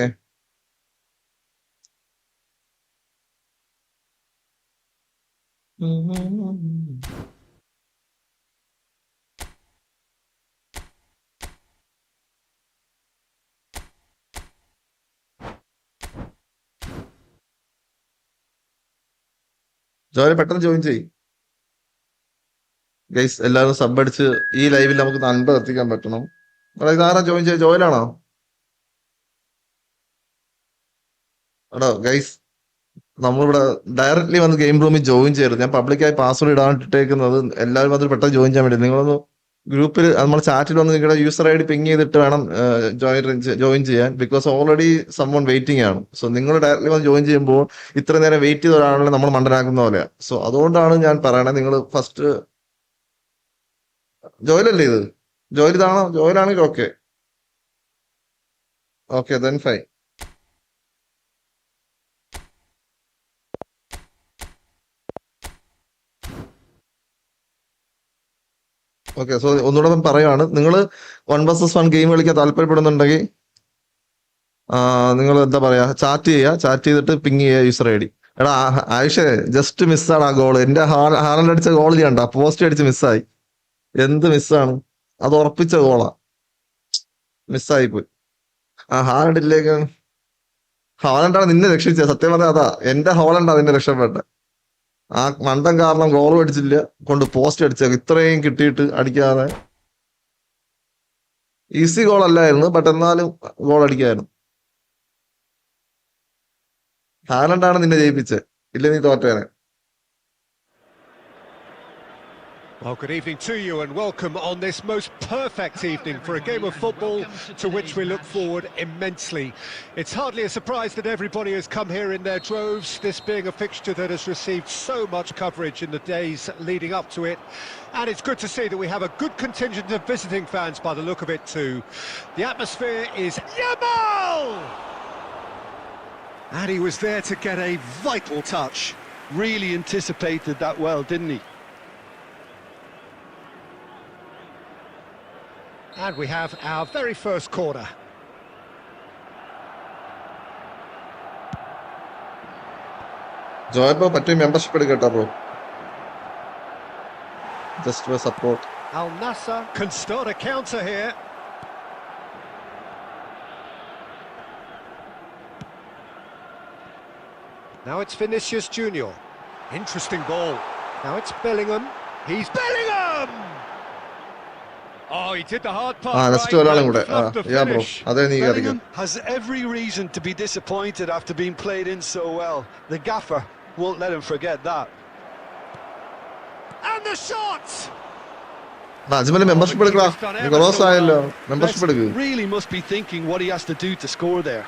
ജോയിൻ പെട്ടെന്ന് ജോയിൻ ചെയ്യും ഗൈസ്. എല്ലാവരും സബ് അടിച്ച് ഈ ലൈവിൽ നമുക്ക് 50 എത്തിക്കാൻ പറ്റണം. ഇതാരാ ജോയിൻ ചെയ്ത്? ജോയിലാണോ? എടാ ഗൈസ്, നമ്മളിവിടെ ഡയറക്റ്റ്ലി വന്ന് ഗെയിം റൂമിൽ ജോയിൻ ചെയ്യരുത്. ഞാൻ പബ്ലിക്കായി പാസ്വേഡ് ഇടാനിട്ടേക്കുന്നത് എല്ലാവരും അതിൽ പെട്ടെന്ന് ജോയിൻ ചെയ്യാൻ വേണ്ടി. നിങ്ങളൊന്ന് ഗ്രൂപ്പിൽ നമ്മൾ ചാറ്റിൽ വന്ന് നിങ്ങളുടെ യൂസർ ഐ ഡി പിങ് ചെയ്തിട്ട് വേണം ജോയിൻ ചെയ്യാൻ. ബിക്കോസ് ഓൾറെഡി സംവൺ വെയിറ്റിംഗ് ആണ്. സോ നിങ്ങൾ ഡയറക്റ്റ്ലി വന്ന് ജോയിൻ ചെയ്യുമ്പോൾ ഇത്ര നേരം വെയിറ്റ് ചെയ്ത ഒരാളെ നമ്മൾ മണ്ടനാക്കുന്ന പോലെയാണ്. സോ അതുകൊണ്ടാണ് ഞാൻ പറയണത്, നിങ്ങൾ ഫസ്റ്റ് ജോയിലല്ലേ ഇത്? ജോയിൽ ഇതാണോ? ജോയിലാണെങ്കിൽ okay okay, then fine. Okay, so ഒന്നുകൂടെ പറയുവാണ്, നിങ്ങൾ 1 vs 1 ഗെയിം കളിക്കാൻ താല്പര്യപ്പെടുന്നുണ്ടെങ്കിൽ നിങ്ങൾ എന്താ പറയാ, ചാറ്റ് ചെയ്തിട്ട് പിങ് ചെയ്യുക യൂസർ ഐ ഡി. എടാ ആയിഷേ, ജസ്റ്റ് മിസ്സാണ് ആ ഗോള്. എന്റെ ഹാലൻഡ് അടിച്ച ഗോൾ ചെയ്യണ്ട, പോസ്റ്റ് അടിച്ച് മിസ്സായി. എന്ത് മിസ്സാണ് അത്? ഉറപ്പിച്ച ഗോളാ, മിസ്സായിപ്പോയി. ഹാലൻഡിലേക്ക്, ഹാലൻഡാണ് നിന്നെ രക്ഷിച്ചത്. സത്യം പറഞ്ഞാൽ അതാ, എന്റെ ഹാലൻഡാ നിന്നെ രക്ഷപ്പെട്ടെ. ആ മണ്ടം കാരണം ഗോൾ അടിച്ചില്ല, കൊണ്ട് പോസ്റ്റ് അടിച്ചേക്ക്. ഇത്രയും കിട്ടിയിട്ട് അടിക്കാതെ. ഈസി ഗോൾ അല്ലായിരുന്നു, ബട്ട് എന്നാലും ഗോൾ അടിക്കായിരുന്നു. ഹാലൻഡാണ് നിന്നെ ജയിപ്പിച്ചത്, ഇല്ല നീ തോറ്റേനെ. Well, good evening to you and welcome on this most perfect evening for a game of football to which we look forward immensely. It's hardly a surprise that everybody has come here in their droves, this being a fixture that has received so much coverage in the days leading up to it. And it's good to see that we have a good contingent of visiting fans by the look of it too. The atmosphere is Yamal! And he was there to get a vital touch. Really anticipated that well, didn't he? And we have our very first corner. Joy bro, പറ്റിയ membership എടുക്കട്ടോ bro. Just for support. Al Nassr can start a counter here. Now it's Vinicius Junior. Interesting ball. Now it's Bellingham. He's Bellingham! Oh, he did the hard part. Next ഒരാളും കൂടെ. Yeah bro. അതേ നീ കറിയോ. Bellingham has every reason to be disappointed after being played in so well. The gaffer won't let him forget that. And the shot! Ajmal membership എടുക്കടാ. Close ആയല്ലോ. Membership എടുക്ക്. Really must be thinking what he has to do to score there.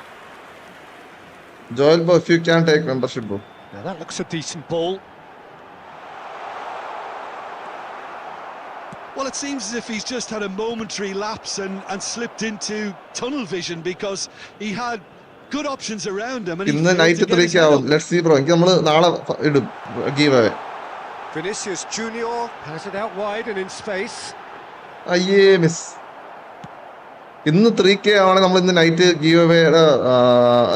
Joel bro, if you can take membership bro. Now that looks a decent ball. Well, it seems as if he's just had a momentary lapse and slipped into tunnel vision because he had good options around him. And ഇന്ന് night 3 ആവും. Let's see bro. എനിക്ക് നമ്മൾ നാളെ ഇടും give away. Vinicius Junior has it out wide and in space. അയ്യേ miss. ഇന്ന് 3K ആണ്. നമ്മൾ ഇന്ന് നൈറ്റ് ഗീവ് അവേ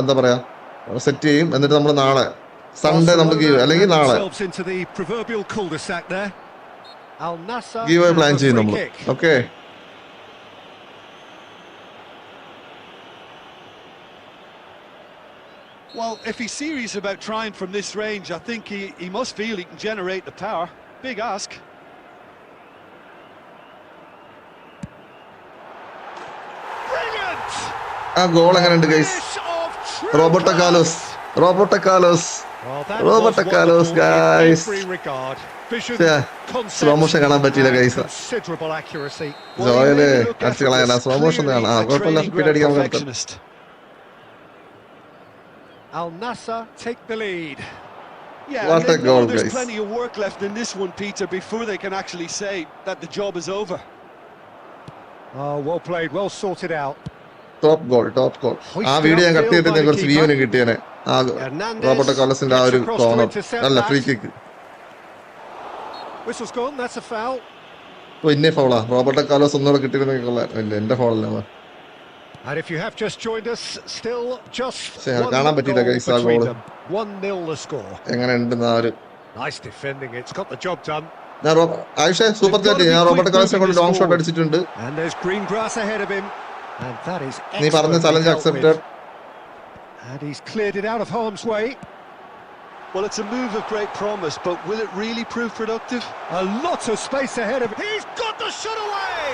എന്താ പറയാ സെറ്റ് ചെയ്യും. എന്നിട്ട് നമ്മൾ നാളെ സൺഡേ നമ്മൾ ഗീവ് അല്ലെങ്കിൽ നാളെ into the proverbial cul-de-sac there. Al Nassr give away plan ചെയ്യും നമ്മൾ. Okay. Well, if he's serious about trying from this range, I think he must feel he can generate the power. Big ask. Brilliant! ആ goal എങ്ങനെയുണ്ട് guys? Roberto Carlos. Guys. Slow motion കാണാൻ പറ്റിയില്ല guys. Joel അടിച്ചു കളയാൻ slow motion കാണാം. കുഴപ്പമില്ല, speed അടിക്കാൻ പറ്റും. Al Nassr take the lead. Yeah, what a goal, there's guys. plenty of work left in this one, Peter, before they can actually say that the job is over. Oh, well played, well sorted out. Top goal. ആ video ഞാൻ cut ചെയ്തിട്ട് കുറച്ച് വ്യൂവിന് കിട്ടിയേനെ. ആ Roberto കാർലോസിന്റെ ആ ഒരു corner അല്ല free kick. Whistle's gone, that's a foul. ഇന്നേ ഫൗളാ. Roberto Carlos ഒന്നുകൂടെ കിട്ടിയിരുന്നെങ്കിൽ കൊള്ളാം. ഇല്ല, എന്റെ ഫൗളല്ല. And if you have just joined us, still just കാണാൻ പറ്റിയില്ല ഗൈസ് ആ ഗോൾ. 1-0 the score. എങ്ങനെയുണ്ട് ആ ഒരു Nice defending, it's got the job done. Aisha super chat. ഞാൻ റോബർട്ടോ കാർലോസിനെ കൊണ്ട് ലോങ് ഷോട്ട് അടിച്ചിട്ടുണ്ട്. And there's green grass ahead of him. And that is നീ പറഞ്ഞ challenge accepted. And he's cleared it out of harm's way. Well, it's a move of great promise, but will it really prove productive? A lot of space ahead of him. He's got the shot away.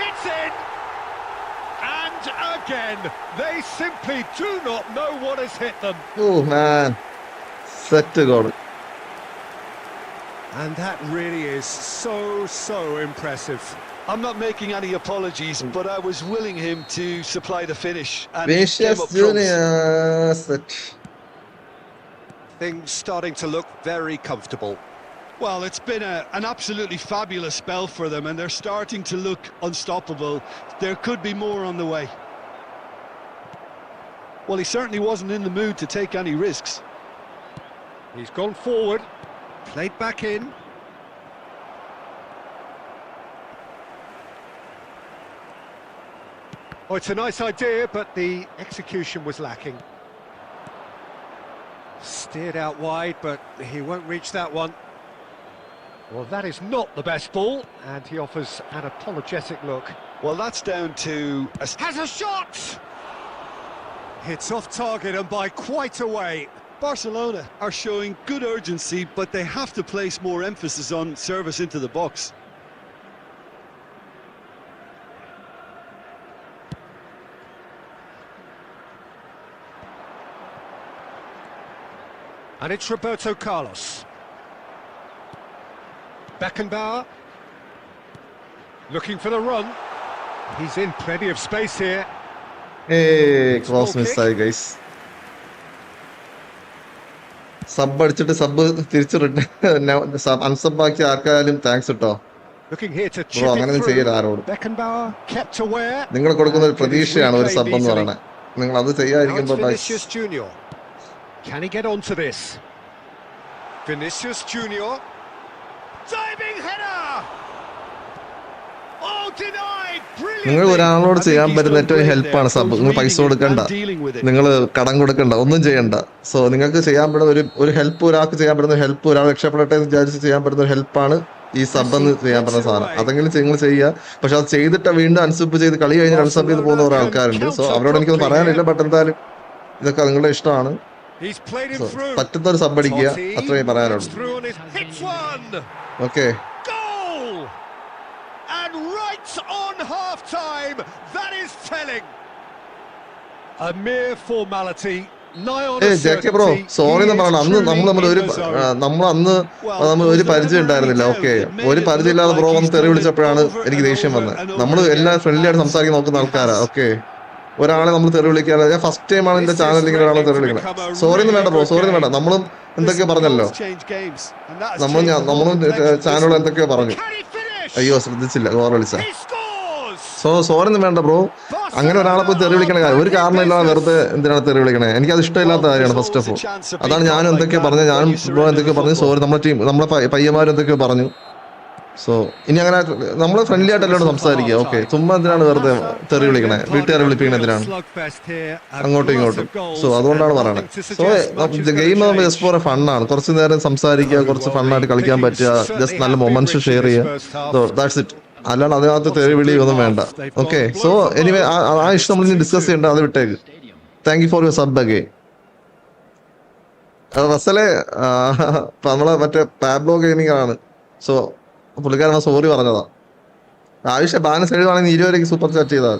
It's in. And again, they simply do not know what has hit them. Oh man, set goal. And that really is so impressive. I'm not making any apologies, but I was willing him to supply the finish. And Vinicius Junior set. Things starting to look very comfortable. Well, it's been an absolutely fabulous spell for them, and they're starting to look unstoppable. There could be more on the way. Well, he certainly wasn't in the mood to take any risks. He's gone forward, played back in. Oh, it's a nice idea, but the execution was lacking. Steered out wide, but he won't reach that one. Well, that is not the best ball, and he offers an apologetic look. Well, that's down to... Has a shot! Hits off target and by quite a way. Barcelona are showing good urgency, but they have to place more emphasis on service into the box. And it's Roberto Carlos. Beckenbauer. Looking for the run. He's in plenty of space here. Hey, close miss ആയി guys. Sub അടിച്ചിട്ട് sub തിരിച്ചു unsub ആക്കി ആർക്കായാലും thanks കേട്ടോ. Looking here to bro അങ്ങനെ ചെയ്യരുത് ആരോടും. Beckenbauer kept aware. നിങ്ങൾ കൊടുക്കുന്ന ഒരു പ്രതീക്ഷയാണ് ഒരു സബ് എന്ന് പറയുന്നത്. നിങ്ങൾ അത് ചെയ്യാതിരിക്കുമ്പോൾ Vinicius Junior. Can he get onto this? Vinicius Junior. Diving header! Oh, denied! നിങ്ങൾ Brilliantly! ഒരാളോട് I think ചെയ്യാൻ he's പറ്റുന്ന done ഏറ്റവും great ഹെൽപ്പാണ് there, സബ്. both നിങ്ങൾ പൈസ reading it കൊടുക്കണ്ട, and dealing with it. നിങ്ങൾ കടം കൊടുക്കണ്ട, ഒന്നും ചെയ്യണ്ട. സോ നിങ്ങൾക്ക് ചെയ്യാൻ പറ്റുന്ന ഒരു ഹെൽപ്പ്, ഒരാൾക്ക് ചെയ്യാൻ പറ്റുന്ന ഹെൽപ്പ്, ഒരാൾ രക്ഷപ്പെടട്ടെ എന്ന് വിചാരിച്ച് ചെയ്യാൻ പറ്റുന്ന ഒരു ഹെൽപ്പാണ് ഈ സബ് എന്ന് ചെയ്യാൻ പറ്റുന്ന സാധനം. അതെങ്കിലും നിങ്ങൾ ചെയ്യുക. പക്ഷെ അത് ചെയ്തിട്ട് വീണ്ടും അൺസബ് ചെയ്ത് കളി കഴിഞ്ഞ് അൺസബ് ചെയ്ത് പോകുന്ന കുറെ ആൾക്കാരുണ്ട്. സോ അവരോട് എനിക്കൊന്നും പറയാനില്ല. ബട്ട് എന്തായാലും ഇതൊക്കെ നിങ്ങളുടെ ഇഷ്ടമാണ്. He's played him so through. പറ്റുന്ന ഒരു സബ് അടിക്കുക, അത്രയും പറയാനുള്ളൂ. Through on his hits one. Okay, Goal! And right on half-time, that is telling. A mere formality. J bro sorry എന്ന് പറയണം. അന്ന് നമ്മൾ ഒരു പരിചയം ഉണ്ടായിരുന്നില്ല. ഓക്കെ, ഒരു പരിചയം ഇല്ലാതെ ബ്രോ വന്ന് തെറി വിളിച്ചപ്പോഴാണ് എനിക്ക് ദേഷ്യം വന്നത്. നമ്മൾ എല്ലാം ഫ്രണ്ട്ലി ആയിട്ട് സംസാരിക്കാൻ നോക്കുന്ന ആൾക്കാരാ. ഓക്കെ, ഒരാളെ നമ്മൾ തെറി വിളിക്കാതെ, ഞാൻ ഫസ്റ്റ് ടൈമാണ് എന്റെ ചാനലിൽ ഇങ്ങനെ ഒരാളെ തെറി വിളിക്കുന്നത്. സോറി എന്ന് വേണ്ട ബ്രോ, സോറി എന്ന് വേണ്ട. നമ്മളും എന്തൊക്കെയോ പറഞ്ഞല്ലോ, നമ്മളും ചാനലിൽ എന്തൊക്കെയോ പറഞ്ഞു. അയ്യോ ശ്രദ്ധിച്ചില്ല, ഗോൾ വിളിച്ച. സോ സോറി ഒന്നും വേണ്ട ബ്രോ. അങ്ങനെ ഒരാളെ പോയി തെറി വിളിക്കണ കാര്യം ഒരു കാരണമില്ലാതെ വെറുതെ എന്തിനാണ് തെറി വിളിക്കണേ? എനിക്കത് ഇഷ്ടമില്ലാത്ത കാര്യമാണ് ഫസ്റ്റ് ഓഫ് ഓൾ. അതാണ് ഞാനും എന്തൊക്കെയോ പറഞ്ഞത്, ഞാനും ബ്രോ എന്തൊക്കെയോ പറഞ്ഞു. സോറി, നമ്മുടെ ടീം, നമ്മളെ പയ്യന്മാരും എന്തൊക്കെയോ പറഞ്ഞു. സോ ഇനി അങ്ങനെ നമ്മൾ ഫ്രണ്ട്ലി ആയിട്ടല്ലോട് സംസാരിക്കുക. ഓക്കെ, ചുമ്മാ എന്തിനാണ് വെറുതെ തെറി വിളിക്കണേ? വീട്ടുകാരെ വിളിപ്പിക്കണേ എന്തിനാണ് അങ്ങോട്ടും ഇങ്ങോട്ടും? സോ അതുകൊണ്ടാണ് പറയണത്. So game just for a ഫണ്ണാണ്. കുറച്ച് നേരം സംസാരിക്കുക, കുറച്ച് ഫണ്ണായിട്ട് കളിക്കാൻ പറ്റുക, ജസ്റ്റ് നല്ല മൊമെന്റ്സ് ഷെയർ ചെയ്യുക. That's it. അല്ലാണ്ട് അതിനകത്ത് തെറി വിളി ഒന്നും വേണ്ട. ഓക്കെ, സോ എനിവേ ആ ഇഷ്ടം നമ്മൾ ഇനി ഡിസ്കസ് ചെയ്യേണ്ട, അത് വിട്ടേക്ക്. Thank you for your sub again. റസലെ നമ്മളെ മറ്റേ പാബ്ലോ ഗെയിമിംഗ് ആണ്. സോ പുള്ളിക്കാരൻ സോറി പറഞ്ഞതാ. ആവശ്യം ബാലൻസ് എഴുതുവാണെങ്കിൽ 20 രൂപയ്ക്ക് സൂപ്പർ ചാറ്റ് ചെയ്താൽ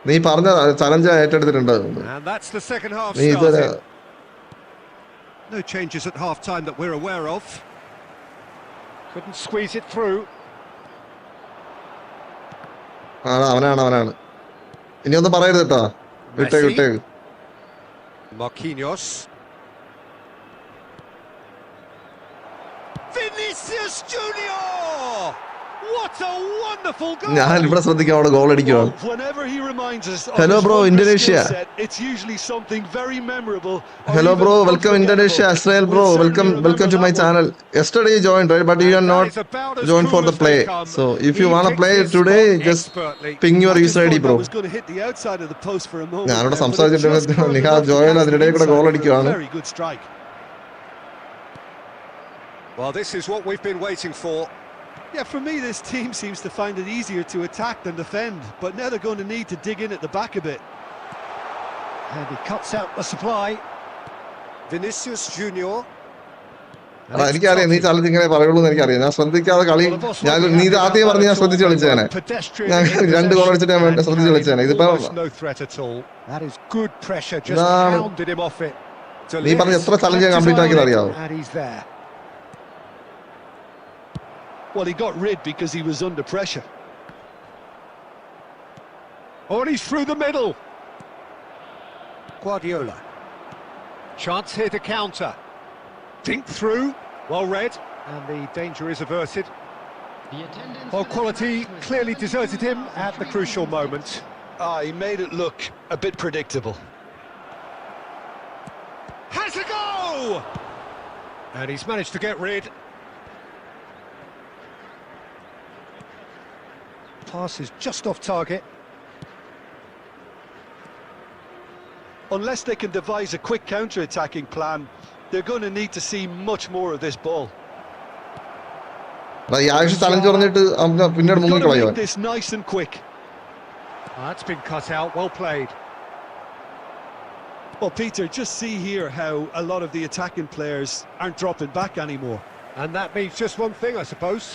നീ പറഞ്ഞ ചലഞ്ച് ഏറ്റെടുത്തിട്ടുണ്ട്. നീ ഇതുവരെ no changes at half time that we're aware of. Couldn't squeeze it through. അവനാണ്. ഇനി ഒന്നും പറയരുത് കേട്ടോ. വിട്ടേക്ക്. Marquinhos. Vinicius Junior! What a wonderful goal! ഞാൻ ഇവിടെ ശ്രദ്ധിക്കാം, അവിടെ ഗോൾ അടിക്കുവാണ്. Hello bro, Indonesia. Hello bro, welcome Indonesia. Israel bro, welcome to my channel. Yesterday you joined, right? But you are not joined for the play. So if you want to play today, just ping your user ID bro. ഞാനിവിടെ സംസാരിച്ചിട്ട് Niha Joel അതിനിടയിൽ കൂടെ goal അടിക്കുവാണ്. Well, this is what we've been waiting for. Yeah, for me, this team seems to find it easier to attack than defend, but now they're going to need to dig in at the back a bit. And he cuts out the supply. Vinicius Junior. എനിക്കറിയാം നീ challenge ഇങ്ങനെ പറയുള്ളൂ എന്ന് എനിക്കറിയാം. ഞാൻ ശ്രദ്ധിക്കാതെ കളി, നീ ഇത് ആദ്യം പറഞ്ഞ് ഞാൻ ശ്രദ്ധിച്ച് കളിച്ചേനെ. ഞാൻ 2 ഗോൾ അടിച്ചിട്ട് ഞാൻ ശ്രദ്ധിച്ച് കളിച്ചേനെ. ഇതിപ്പോ നീ പറഞ്ഞ എത്ര ചലഞ്ച് കംപ്ലീറ്റ് ആക്കിയത് അറിയാവോ? Well, he got rid because he was under pressure. Oh, and he's through the middle. Guardiola. Chance here to counter. Dink through. Well read. And the danger is averted. Well, quality clearly deserted him at the crucial moment. He made it look a bit predictable. Has a go! And he's managed to get rid. Pass is just off target. Unless they can devise a quick counter-attacking plan, they're going to need to see much more of this ball. Challenge പറഞ്ഞിട്ട് പിന്നീട് മുങ്ങി കളയോ? This nice and quick. That's been cut out. Well played. Well, Peter, just see here how a lot of the attacking players aren't dropping back anymore. And that means just one thing, I suppose.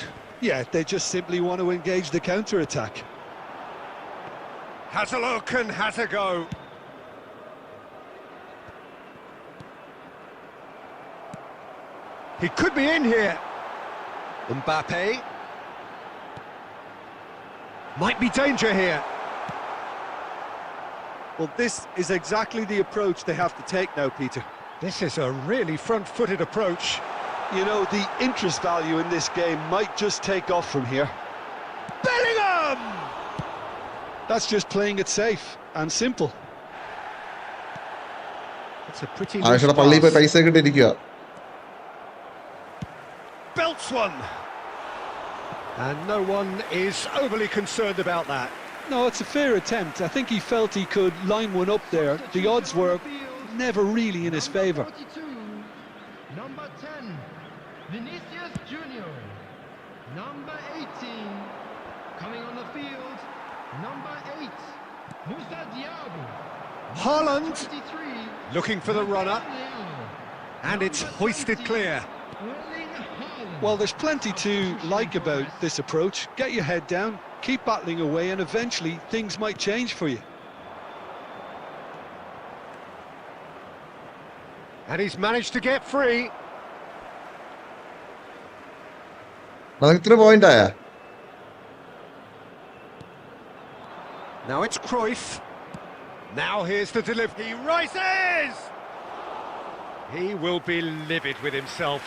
Yeah, they just simply want to engage the counter-attack. Has a look and has a go. He could be in here. Mbappe. Might be danger here. Well, this is exactly the approach they have to take now, Peter. This is a really front-footed approach. You know, the interest value in this game might just take off from here. Bellingham! That's just playing it safe and simple. It's a pretty പള്ളി പോയി പൈസ കിട്ടിയിരിക്കുക. belts one. And no one is overly concerned about that. No, it's a fair attempt. I think he felt he could line one up there. The odds were never really in his favour. Number 10, Vinicius Junior. Number 18, coming on the field, number 8, Musa Diaby. Haaland 23, looking for the runner, and it's hoisted clear. Well, there's plenty to like about this approach. Get your head down, keep battling away, and eventually things might change for you. And he's managed to get free. നമുക്ക് ഇത്ര point ആയാ? Now it's Cruyff. Now here's the delivery. He rises! He will be livid with himself.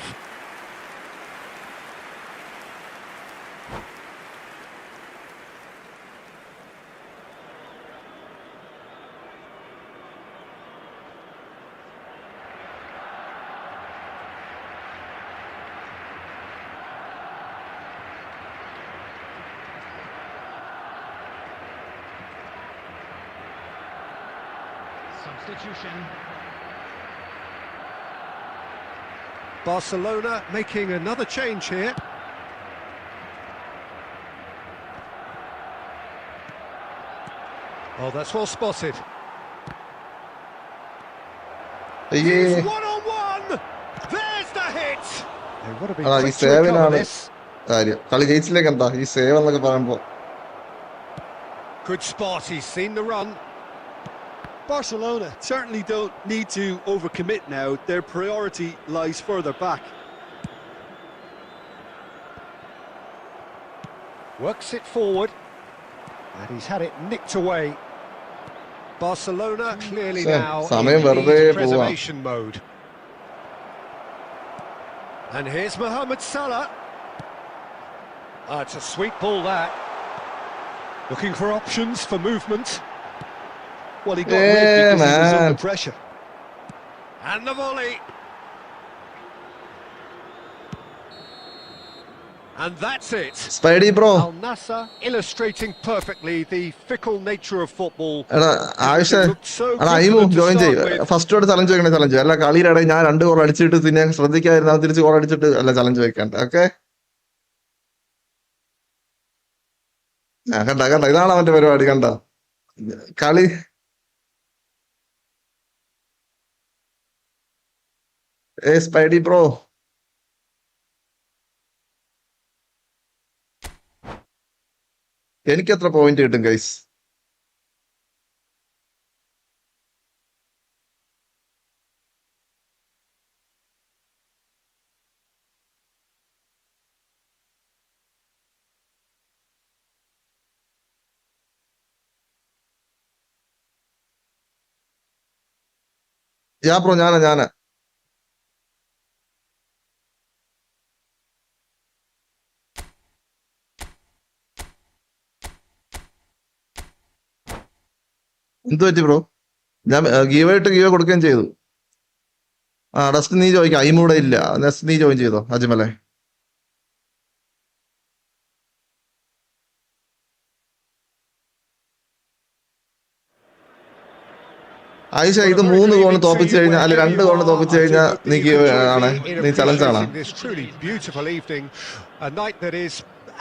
Substitution. Barcelona making another change here. Oh, that's well spotted. അയ്യേ. It's one-on-one! There's the hit! There would have been ഈ quick to recover സേവനാണ് this. കാര്യം. കളി ജയിച്ചിലേക്ക് എന്താ ഈ save എന്നൊക്കെ പറയുമ്പോ Good spot, he's seen the run. Barcelona certainly don't need to overcommit now. Their priority lies further back. Works it forward. And he's had it nicked away. Barcelona clearly now സമയം in വെറുതെ lead പോവാ. preservation mode. And here's Mohamed Salah. It's a sweet ball that. Looking for options for movement. Well, he got rid because he was man. under pressure. And the volley. And that's it. Spidey bro. Al Nassr illustrating perfectly the fickle nature of football. എടാ Ayisha, Looked so എടാ good അയിമു for them to join start ചെയ്യും. with. ഫസ്റ്റോട് challenge വെക്കണേ challenge അല്ല, കളിയുടെ ഇടയിൽ ഞാൻ 2 goal അടിച്ചിട്ട് പിന്നെ ശ്രദ്ധിക്കാതിരുന്ന തിരിച്ച് ഗോൾ അടിച്ചിട്ട് അല്ല ചലഞ്ച് വെക്കണ്ട. ഓക്കെ, കണ്ട കണ്ട, ഇതാണ് അവന്റെ പരിപാടി. കണ്ട കളി. സ്പൈഡി ബ്രോ, എനിക്ക് എത്ര പോയിന്റ് കിട്ടും ഗൈസ്? ബ്രോ ഞാനാ എന്ത് പറ്റി ബ്രോ? ഞാൻ ഗീവ് കൊടുക്കുകയും ചെയ്തു. ഡസ്റ്റ് നീ ചോദിക്കാം, അയിമൂടെ ഇല്ല. നെസ്റ്റ് നീ ജോയിൻ ചെയ്തോ അജ്മലെ? ആയിഷ, ഇത് 3 ഗോളിന് തോപ്പിച്ചു കഴിഞ്ഞാൽ അല്ലെ 2 ഗോളിന് തോപ്പിച്ചു കഴിഞ്ഞാൽ നീ ഗീവ് ആണ്, നീ ചലഞ്ച് ആണ്.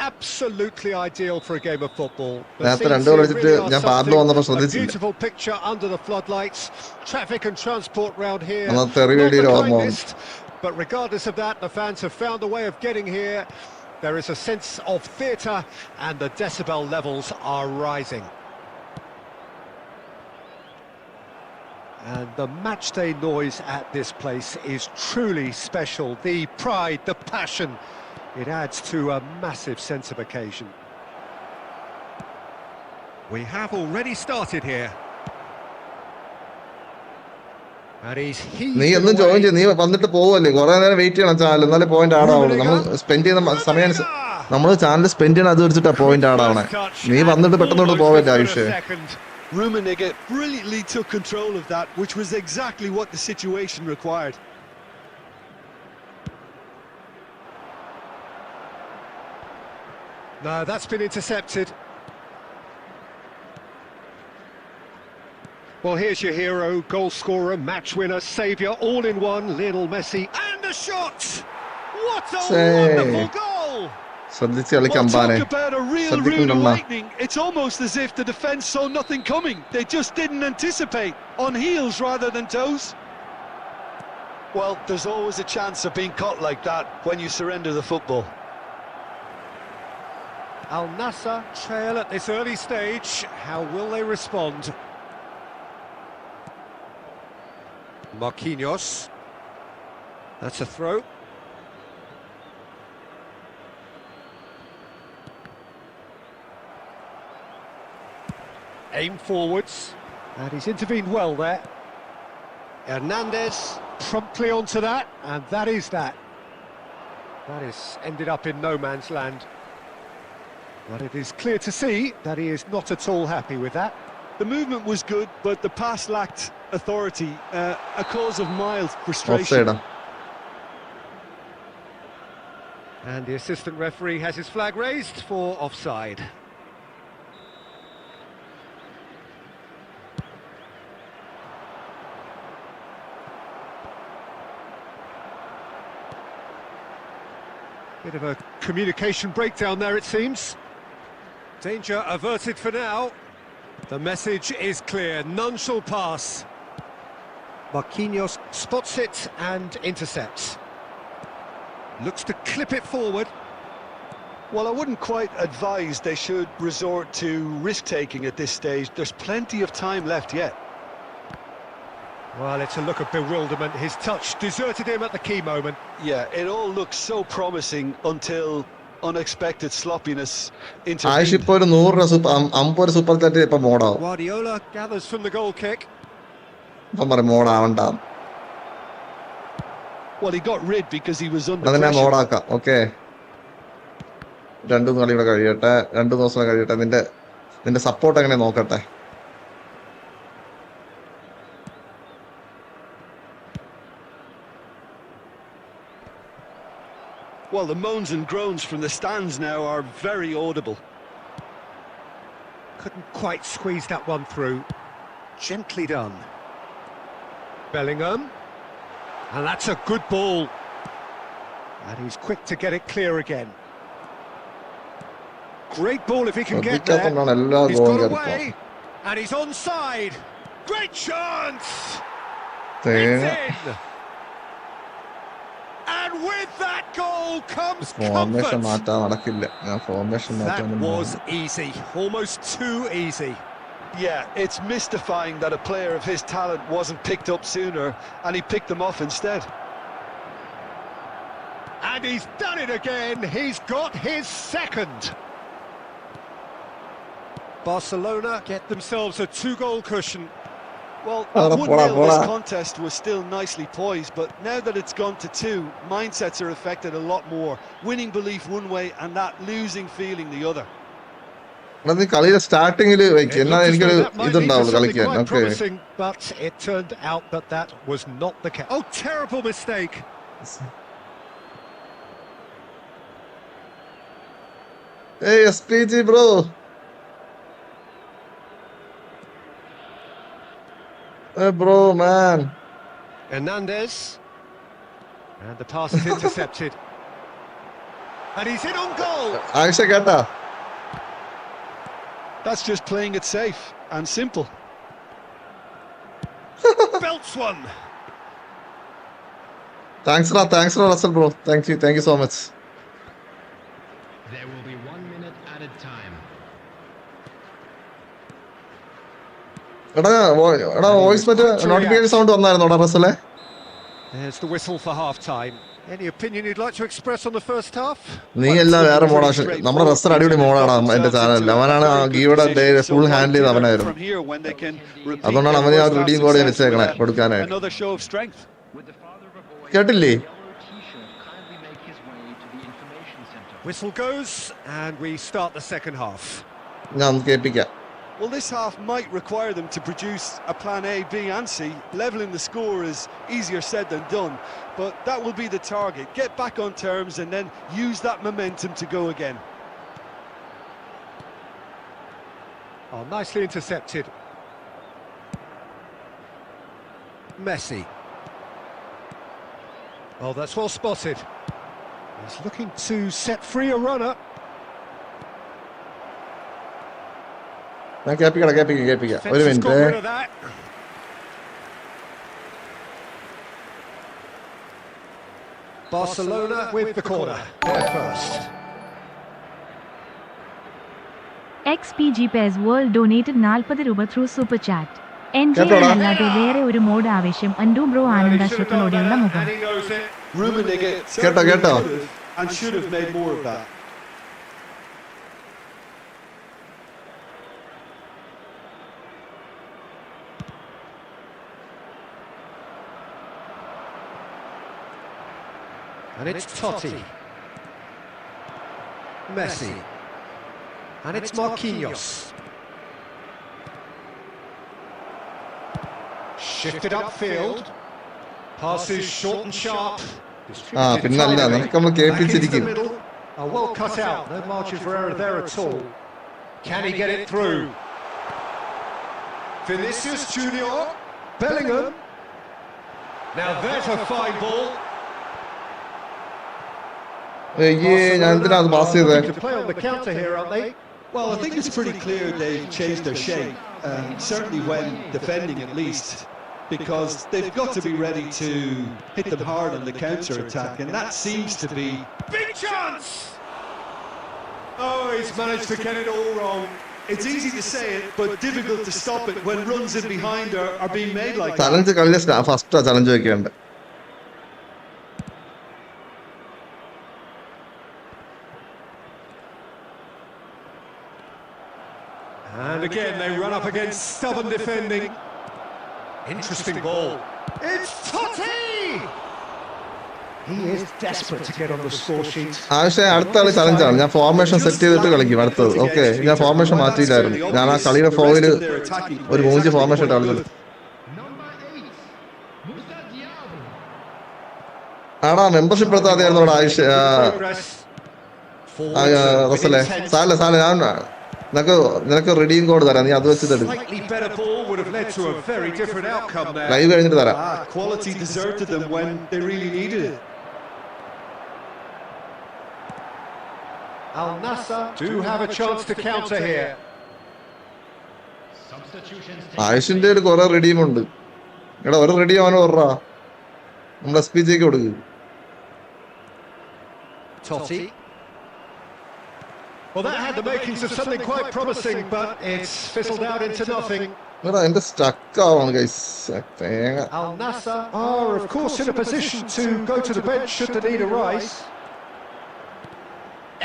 Absolutely ideal for a game of football. നേരത്തെ 2 ഗോൾ അടിച്ചിട്ട് ഞാൻ പാർലോ വന്നപ്പോൾ ശ്രദ്ധിച്ചില്ല. Beautiful picture under the floodlights. Traffic and transport round here. But regardless of that, the fans have found a way of getting here. There is a sense of theatre and the decibel levels are rising. And the matchday noise at this place is truly special. The pride, the passion, it adds to a massive sense of occasion. We have already started here. And നീ എന്നും join ചെയ്ത് നീ വന്നിട്ട് പോവല്ലേ, കുറെ നേരം wait ചെയ്യണം channel, എന്നാലേ പോയിന്റ് ആടാവുള്ളൂ. നമ്മൾ സ്പെൻഡ് ചെയ്യുന്ന സമയം നമ്മൾ ചാനൽ സ്പെൻഡ് ചെയ്യണം, അത് വെച്ചിട്ടാ പോയിന്റ് ആടാവണേ. നീ വന്നിട്ട് പെട്ടെന്ന് പോവല്ലേ ആയുഷേ. Rummenigge brilliantly took control of that, which was exactly what the situation required. No, that's been intercepted. Well, here's your hero, goal scorer, match winner, saviour, all in one, Lionel Messi. And a shot! What a wonderful goal! ശ്രദ്ധിച്ച് കളി Well, കമ്പാനെ. talk about a real rude awakening. It's almost as if the defence saw nothing coming. They just didn't anticipate. On heels rather than toes. Well, there's always a chance of being caught like that when you surrender the football. Al Nassr trail at this early stage. How will they respond? Marquinhos. That's a throw. Aim forwards. And he's intervened well there. Hernandez promptly onto that, and that is that. That is ended up in no man's land. But it is clear to see that he is not at all happy with that. The movement was good, but the pass lacked authority, a cause of mild frustration. Offside. And the assistant referee has his flag raised for offside. Bit of a communication breakdown there, it seems. Danger averted for now. The message is clear, none shall pass. Marquinhos spots it and intercepts. Looks to clip it forward. Well, I wouldn't quite advise they should resort to risk-taking at this stage. There's plenty of time left yet. Well, it's a look of bewilderment. His touch deserted him at the key moment. Yeah, it all looks so promising until unexpected sloppiness intervened. Ayush ഇപ്പൊ ഒരു 100 50 super chat ഇപ്പൊ മോഡാവും. Guardiola gathers from the goal kick. ഇപ്പം പറയും മോഡാവണ്ട. Well, he got rid because he was under അതിനെ pressure. മോഡാക്കാം. Okay, 2 കളി കൂടെ കഴിയട്ടെ, 2 ദിവസം കഴിയട്ടെ. നിന്റെ സപ്പോർട്ട് എങ്ങനെ നോക്കട്ടെ. Well, the moans and groans from the stands now are very audible. Couldn't quite squeeze that one through. Gently done. Bellingham. And that's a good ball. And he's quick to get it clear again. Great ball if he can get there. He's got away. And he's onside. Great chance! It's in! And with that goal comes comfort. That was easy, almost too easy. Yeah, it's mystifying that a player of his talent wasn't picked up sooner, and he picked them off instead. And he's done it again, he's got his second. Barcelona get themselves a 2-goal cushion. Well, at 1-0 this contest was still nicely poised, but now that it's gone to 2, mindsets are affected a lot more. Winning belief one way and that losing feeling the other. കളിയുടെ സ്റ്റാർട്ടിങ്ങില് എനിക്കൊരു ഇതുണ്ടാവും Something കളിക്കാൻ. quite okay, promising, but it turned out that that was not the case. Oh, terrible mistake. hey SPG bro. Hey bro, man. Hernandez. And the pass is intercepted. And he's in on goal. Aisha കേട്ടാ? That's just playing it safe and simple. Belts one. Thanks Russell bro. Thank you so much. There will be 1 minute added time. എടാ voice മറ്റേ notification sound വന്നായിരുന്നോടാ റസലെ? There's the whistle for half-time. Any opinion you'd like to express on the first half? നീ എല്ലാം വേറെ മോഡാ. നമ്മുടെ റസ്റ്റർ അടിപൊളി മോഡാണ് എന്റെ ചാനലിൽ. അവനാണ് ഗീയുടെ ഫുൾ ഹാൻഡിൽ ചെയ്ത് അവനായിരുന്നു. അതുകൊണ്ടാണ് അവന് ആ റീഡിങ് കോഡ് ഞാൻ വെച്ചേക്കണേ കൊടുക്കാനായിട്ട്. കേട്ടില്ലേ? Whistle goes and we start the second half. ഞാൻ ഒന്ന് കേൾപ്പിക്കാം. Well, this half might require them to produce a plan A, B and C. Levelling the score is easier said than done, but that will be the target. Get back on terms and then use that momentum to go again. Oh, nicely intercepted. Messi. Oh, that's well spotted. He's looking to set free a runner. ഞാൻ കേൾപ്പിക്കാം. ഒരു Defence has got rid minute. of that. Barcelona with the corner. They're first. XPG Pairs World donated 40 രൂപ through super chat. NJ അല്ലാതെ വേറെ ഒരു mode ആവേശം അൻഡു bro ആനന്ദാശ്രത്തിലൂടെയുള്ള മുഖം. And he knows it. Rummenigge Get certainly could have and should have made more of that. And it's Totti. Messi. And it's Marquinhos. Shifted upfield. Passes short and sharp. പിന്നല്ല നമുക്ക് നമ്മൾ Back into the കേൾപ്പിച്ചിരിക്കും. middle. Well cut out. No margin for error there at all. Can he get it through? Vinicius Junior. Bellingham. Now there's a fine ball. ഞാൻ എന്തിനാ അത് pass ചെയ്തേ? To play on the counter here, aren't they? Well, I think it's pretty clear they've changed their shape, certainly when defending at least, because they've got to be ready to hit them hard on the counter-attack, and that seems to be... Big chance! Oh, he's managed to get it all wrong. It's easy to say it, but difficult to stop it when runs in behind are being made like that. Challenge കളിയിലെ ഫസ്റ്റാ challenge വെക്കേണ്ട. And again, they run up against stubborn defending. Interesting ball. It's Totti! He is desperate to get on the score sheet. ആവശ്യം അടുത്ത കളി ചലഞ്ചാണ്. ഞാൻ formation set ചെയ്തിട്ട് കളിക്കും അടുത്തത്. Okay, ഞാൻ ഫോർമേഷൻ മാറ്റിയില്ലായിരുന്നു. ഞാൻ ആ കളിയുടെ ഫോയിൽ ഒരു 3 ഫോർമേഷൻ ഇട്ട് കളിച്ചത്. ആടാ മെമ്പർഷിപ്പ് എടുത്താതെയായിരുന്നു അവിടെ ആവശ്യം. റസലെ സാല ഞാൻ നിനക്ക് റെഡീം കോഡ് തരാം, നീ അത് വെച്ചിട്ട് ലൈവ് കഴിഞ്ഞിട്ട് തരാം. Quality deserted them when they really needed it. Al Nassr do have a chance to counter here. ആയുഷിന്റെ ഒരു കുറെ റെഡീം ഉണ്ട്. എടാ ഒരു റെഡി ആവാനോ പറ, നമ്മുടെ SPG കൊടുക്ക്. Totti. Well, that had the makings of something quite promising, but it's fizzled out into nothing. എടാ എന്റെ സ്റ്റക്ക് ആവാണ് ഗൈസ്. തേങ്ങ. Al Nassr are, of course, in a position to go to the bench should the need arise.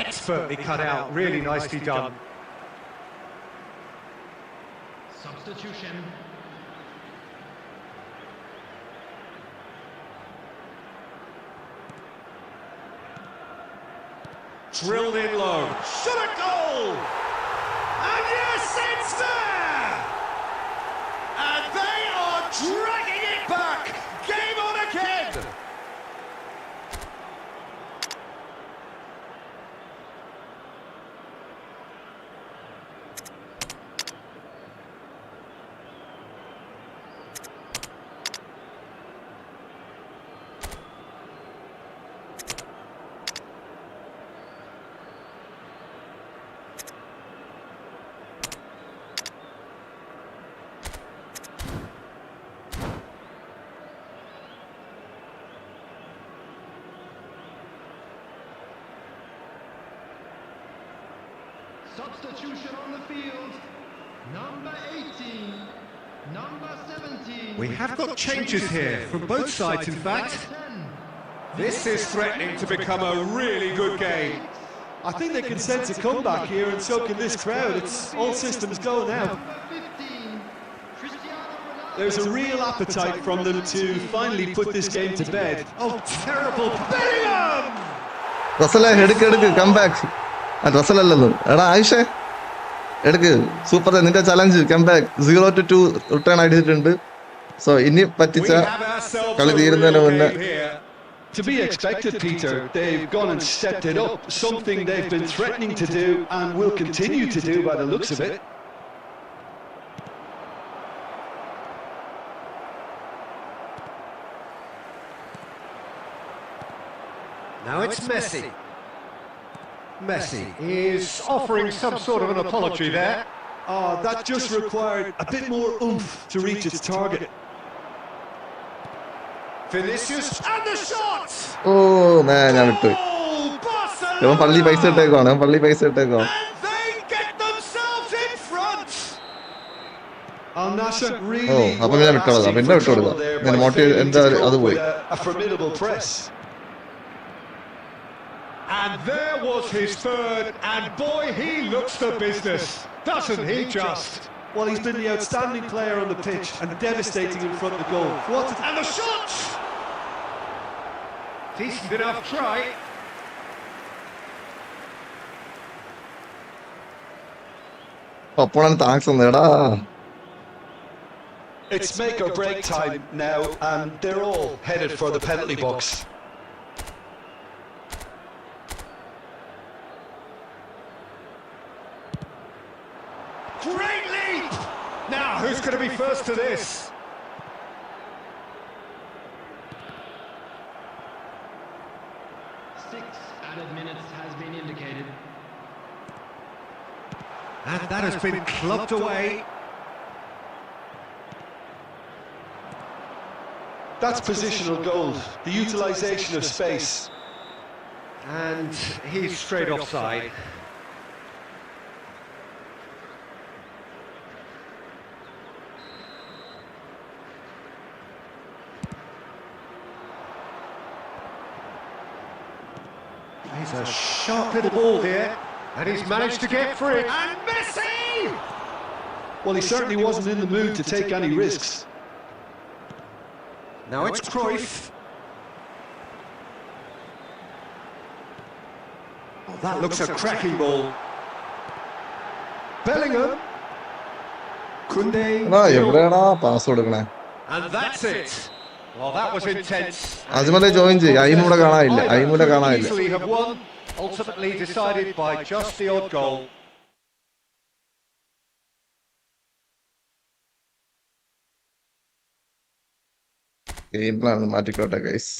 Expertly cut out, really nicely done. Substitution. Drilled in low. Shot a goal! And yes, it's there! And they are dragging it back! Game on again! Substitution on the field. Number 18, number 17. We have got changes here from both sides, in fact. This is threatening to become a really good game. I think they can sense a comeback here, and so can this crowd. It's all systems go now. Number 15, Cristiano Ronaldo. There's a real appetite from them to finally put this game to bed. Oh, terrible. Bellingham! റസലെ എടുക്ക് come back. റസലല്ലല്ലോ എടാ ആയിഷേ എടുക്ക്. Super, നിന്റെ challenge come back. 0-2 return അടിച്ചിട്ടുണ്ട്. So ഇനി പറ്റിച്ച കളി തീരുന്നതിന് മുന്നേ. To be expected, Peter. They've gone and stepped it up, something they've been threatening to do and will continue to do by the looks of it. Now it's Messi. Messi is offering some sort of an apology there. Oh, that just required a bit more oomph to reach its target. Vinicius and the shot! Oh man, ഞാൻ വിട്ടു. ഇവൻ പള്ളി പൈസ ഇട്ടേക്കുവാണ്. പള്ളി പൈസ ഇട്ടേക്കുവാണ്. And they get themselves in front. Al Nassr really അപ്പൊ ഞാൻ വിട്ടുകൊടുക്കാം. പിന്നെ വിട്ടുകൊടുക്കാം. ഞാൻ മോട്ടിവേറ്റ് എന്താ അത് പോയി. a formidable press. And there was his third, and boy, he looks the business, doesn't he just? Well, he's been the outstanding player on the pitch and devastating in front of the goal. And the shot! Decent enough try. Opponent thanks ഒന്നേടാ. It's make or break time now, and they're all headed for the penalty box. Great leap! Now, who's going to be first to this? 6 added minutes has been indicated. And that has been clubbed away. That's positional goal, the utilisation of space. And he's straight offside. He's a sharp little ball here, and he's managed to get free. And Messi! Well, he certainly wasn't in the mood to take any risks. Now it's Cruyff. Oh, that looks a cracking ball. Bellingham. Koundé. എവിടെയാണോ pass കൊടുക്കണേ? And that's it. Well, that was intense. അജ്മലെ join ചെയ്യും. അയിമൂടെ കാണാനില്ല. അയിമൂടെ കാണാനില്ല. Easily have won. Ultimately decided by just the odd goal. Game plan മാറ്റിക്കോട്ടെ guys.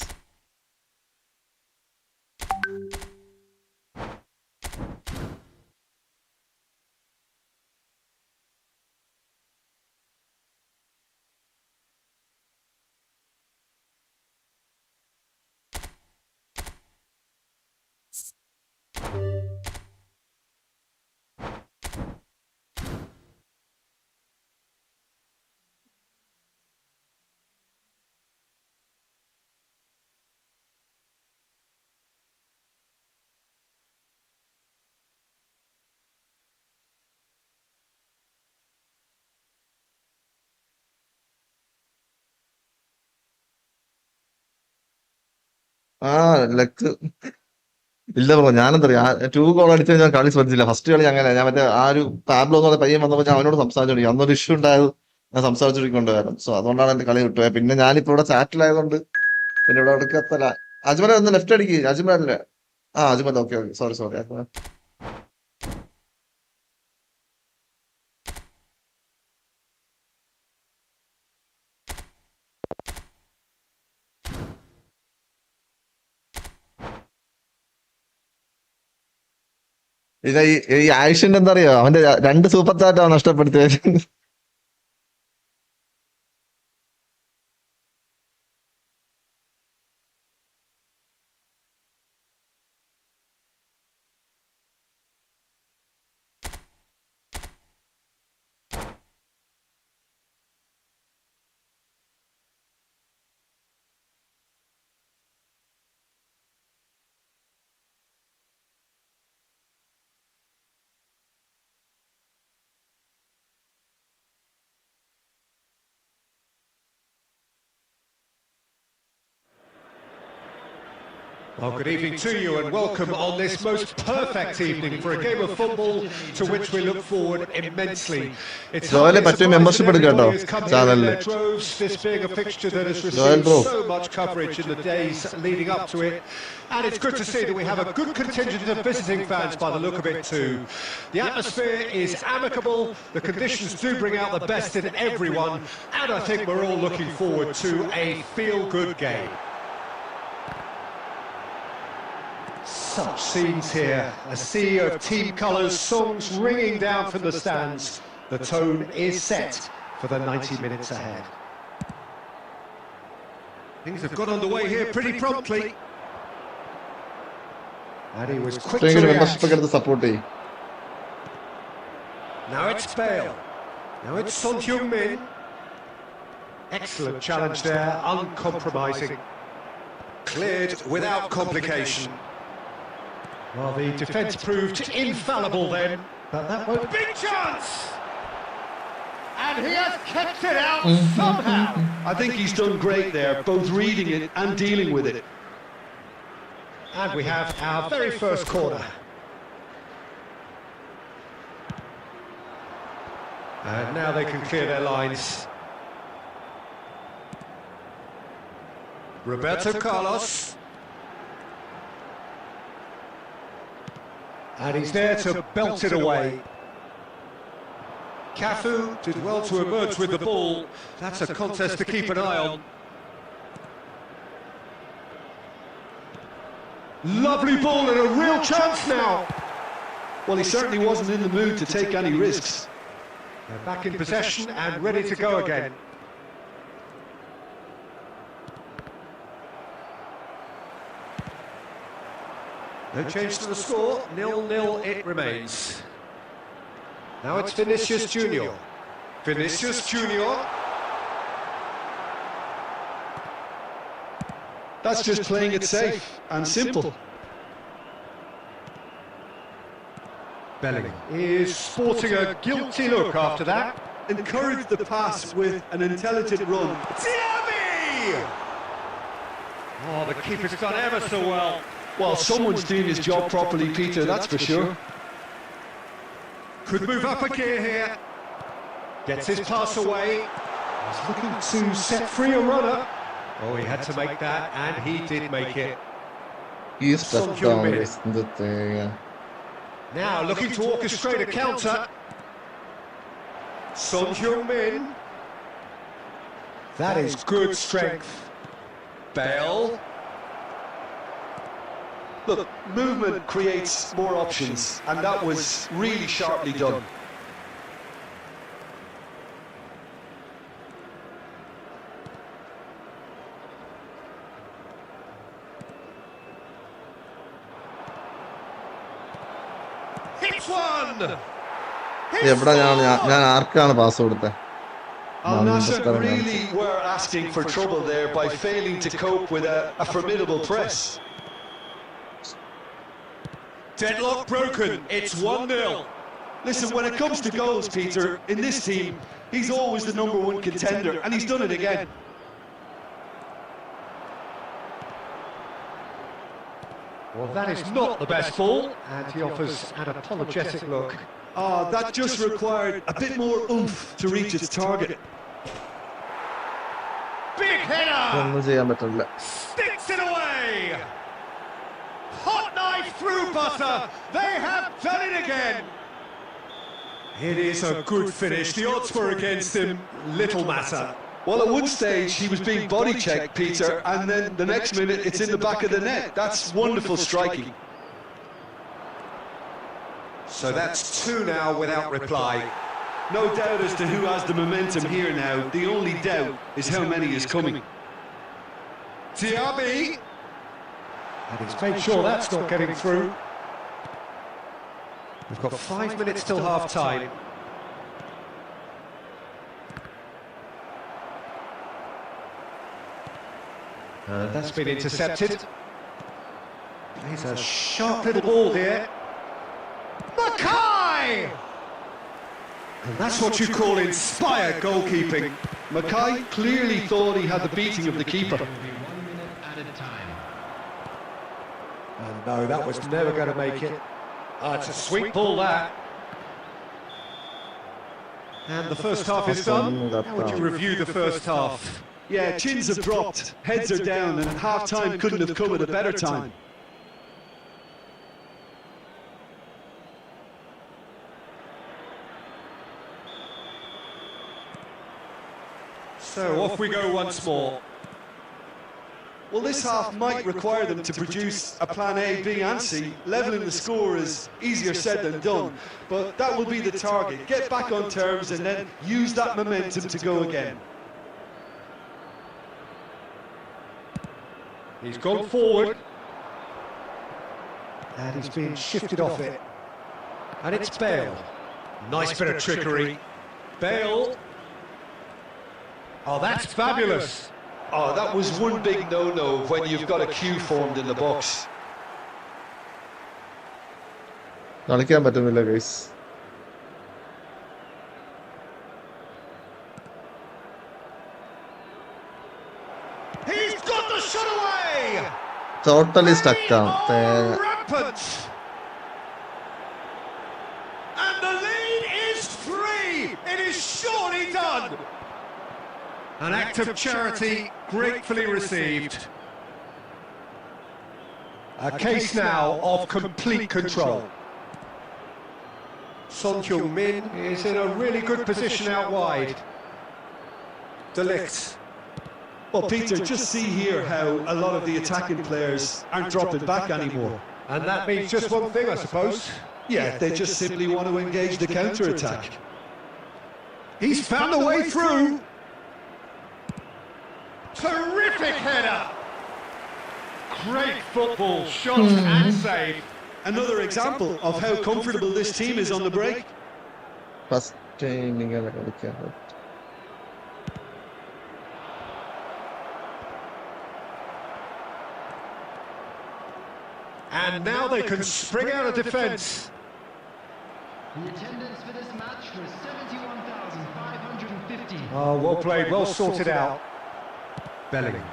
Luck ഇല്ല bro. ഞാനെന്തറിയാ 2 ഗോൾ അടിച്ചാൽ ഞാൻ കളി ശ്രദ്ധിച്ചില്ല. ഫസ്റ്റ് കളി അങ്ങനെ ഞാൻ മറ്റേ ആ ഒരു പാബ്ലോ എന്ന് പറഞ്ഞ പയ്യൻ വന്നപ്പോൾ ഞാൻ അവനോട് സംസാരിച്ചോണ്ടിരിക്കും. അന്നൊരു ഇഷ്യൂ ഉണ്ടായത് ഞാൻ സംസാരിച്ചോണ്ടിരിക്കൊണ്ടുവരാം. സോ അതുകൊണ്ടാണ് എന്റെ കളി വിട്ടുപോയത്. പിന്നെ ഞാനിപ്പോ ഇവിടെ ചാറ്റിലായതുകൊണ്ട് പിന്നെ ഇവിടെ എടുക്കത്തല്ല. അജ്മൽ ഒന്ന് ലെഫ്റ്റ് അടിക്കുക. അജ്മലല്ലേ? Ajmal. Okay okay. Sorry sorry. പിന്നെ ഈ ആയുഷിന്റെ എന്താ അറിയോ, അവന്റെ 2 സൂപ്പർ ചാറ്റാണ് നഷ്ടപ്പെടുത്തിയത്. Well, good evening to you and welcome on this most perfect evening for a game of football to which we look forward immensely. It's Joel പറ്റിയ membership എടുക്കട്ടോ ചാനലില്. This being a fixture that has Joel received bro. so much coverage in the days leading up to it, and it's good to see that we have a good contingent of visiting fans by the look of it too. The atmosphere is amicable, the conditions do bring out the best in everyone, and I think we're all looking forward to a feel-good game. Such scenes here. A sea of team colours, songs ringing down from the stands. The tone is set for the 90 minutes ahead. Things have got underway here pretty promptly. And he was quick to membership ഒക്കെ react. എടുത്ത് support ചെയ്യും. Now it's Bale. Now it's Son Heung-min. Excellent challenge there, uncompromising. Cleared without complication. Well, the defence proved infallible then, but that won't... Big chance! And he has kept it out somehow. I think he's done great there, both reading it and dealing with it. And we have our very first corner. And now they can clear their lines. Roberto Carlos. And he's there to belt it away. Cafu did well to emerge with the ball. That's a contest to keep an eye on. Lovely ball and a real chance now. Well, he certainly wasn't in the mood to take any risks. They're back in possession and ready to go again. No change to the score, 0-0 it remains. Now it's Vinicius Junior. Vinicius Junior. That's just playing it safe and simple. Bellingham is sporting a guilty look after that. Encourage the pass with an intelligent run. Diaby! Oh, the keeper's done ever so well. Well, someone's doing his job properly, Peter, that's for sure. Could move up a gear here. Gets his pass away. He's looking to set free a runner. Oh, he had to make that, and he did make it. ഈ step Now looking to orchestrate a counter. Son Heung-min. That is good strength. Bale. Look, movement creates more options, and that was really sharply done. Hits one! എവിടെ ഞാൻ ആർക്കാണ് pass കൊടുത്തത്? Al Nassr really were asking for trouble there by failing to cope with a formidable press. Deadlock broken, it's 1-0. Listen, when it comes to goals, Peter, in this team, he's always the #1 contender, and he's done it again. Well, that is not the best ball, and he offers an apologetic look. That just required a bit more oomph to reach its target. Big header! ഒന്നും ചെയ്യാൻ പറ്റില്ല. Sticks it away! Hot knife through butter! They have done it again! It is a good finish. The odds were against him. Little matter. Well, at one stage, he was being body checked, Peter, and then the next minute, it's in the back of the net. That's wonderful striking. So that's 2 now without reply. No doubt as to who has the momentum here now. The only doubt is how many is coming. Diaby! And he's made sure that's not getting through. We've got 5 minutes till half-time. That's been intercepted. He's a sharp little ball here. Mackay! And that's what you call inspired goalkeeping. Mackay clearly thought he had the beating of the keeper. And no, that was never going to make it. It's a sweet ball, that. And the first half is done. How would you review the first half? Yeah, chins have dropped, heads are down, and half-time couldn't have come at a better time. So off we go once more. Well, this half might require them to produce a plan A, B and C. Levelling the score is easier said than done, but that will be the target. Get back on terms and then use that momentum to go again. He's gone forward. And he's been shifted off it. And it's Bale. Nice bit of trickery. Bale. Oh, that's fabulous. Oh, that was one big no-no when you've got a queue formed in the box. കളിക്കാൻ പറ്റുന്നില്ല guys. He's got the shot away. Totally സ്റ്റക്കാണ്. Rampant. And the lead is free. It is surely done. An act of charity gratefully received. A case now of complete control. Son Heung-min is in a really good position out wide. De Ligt. Well, Peter, just see here how a lot of the attacking players aren't dropping back anymore. And that means just one thing, I suppose. Yeah, they just simply want to engage the counter-attack. He's found a way through. Terrific header. Great football, shot and save. Another example of how comfortable this team is on the break. First time ഇങ്ങനെ കളിക്കാൻ. And now they can spring out of defence. The attendance for this match was 71,550. Oh, well played, well sorted out. Bellingham.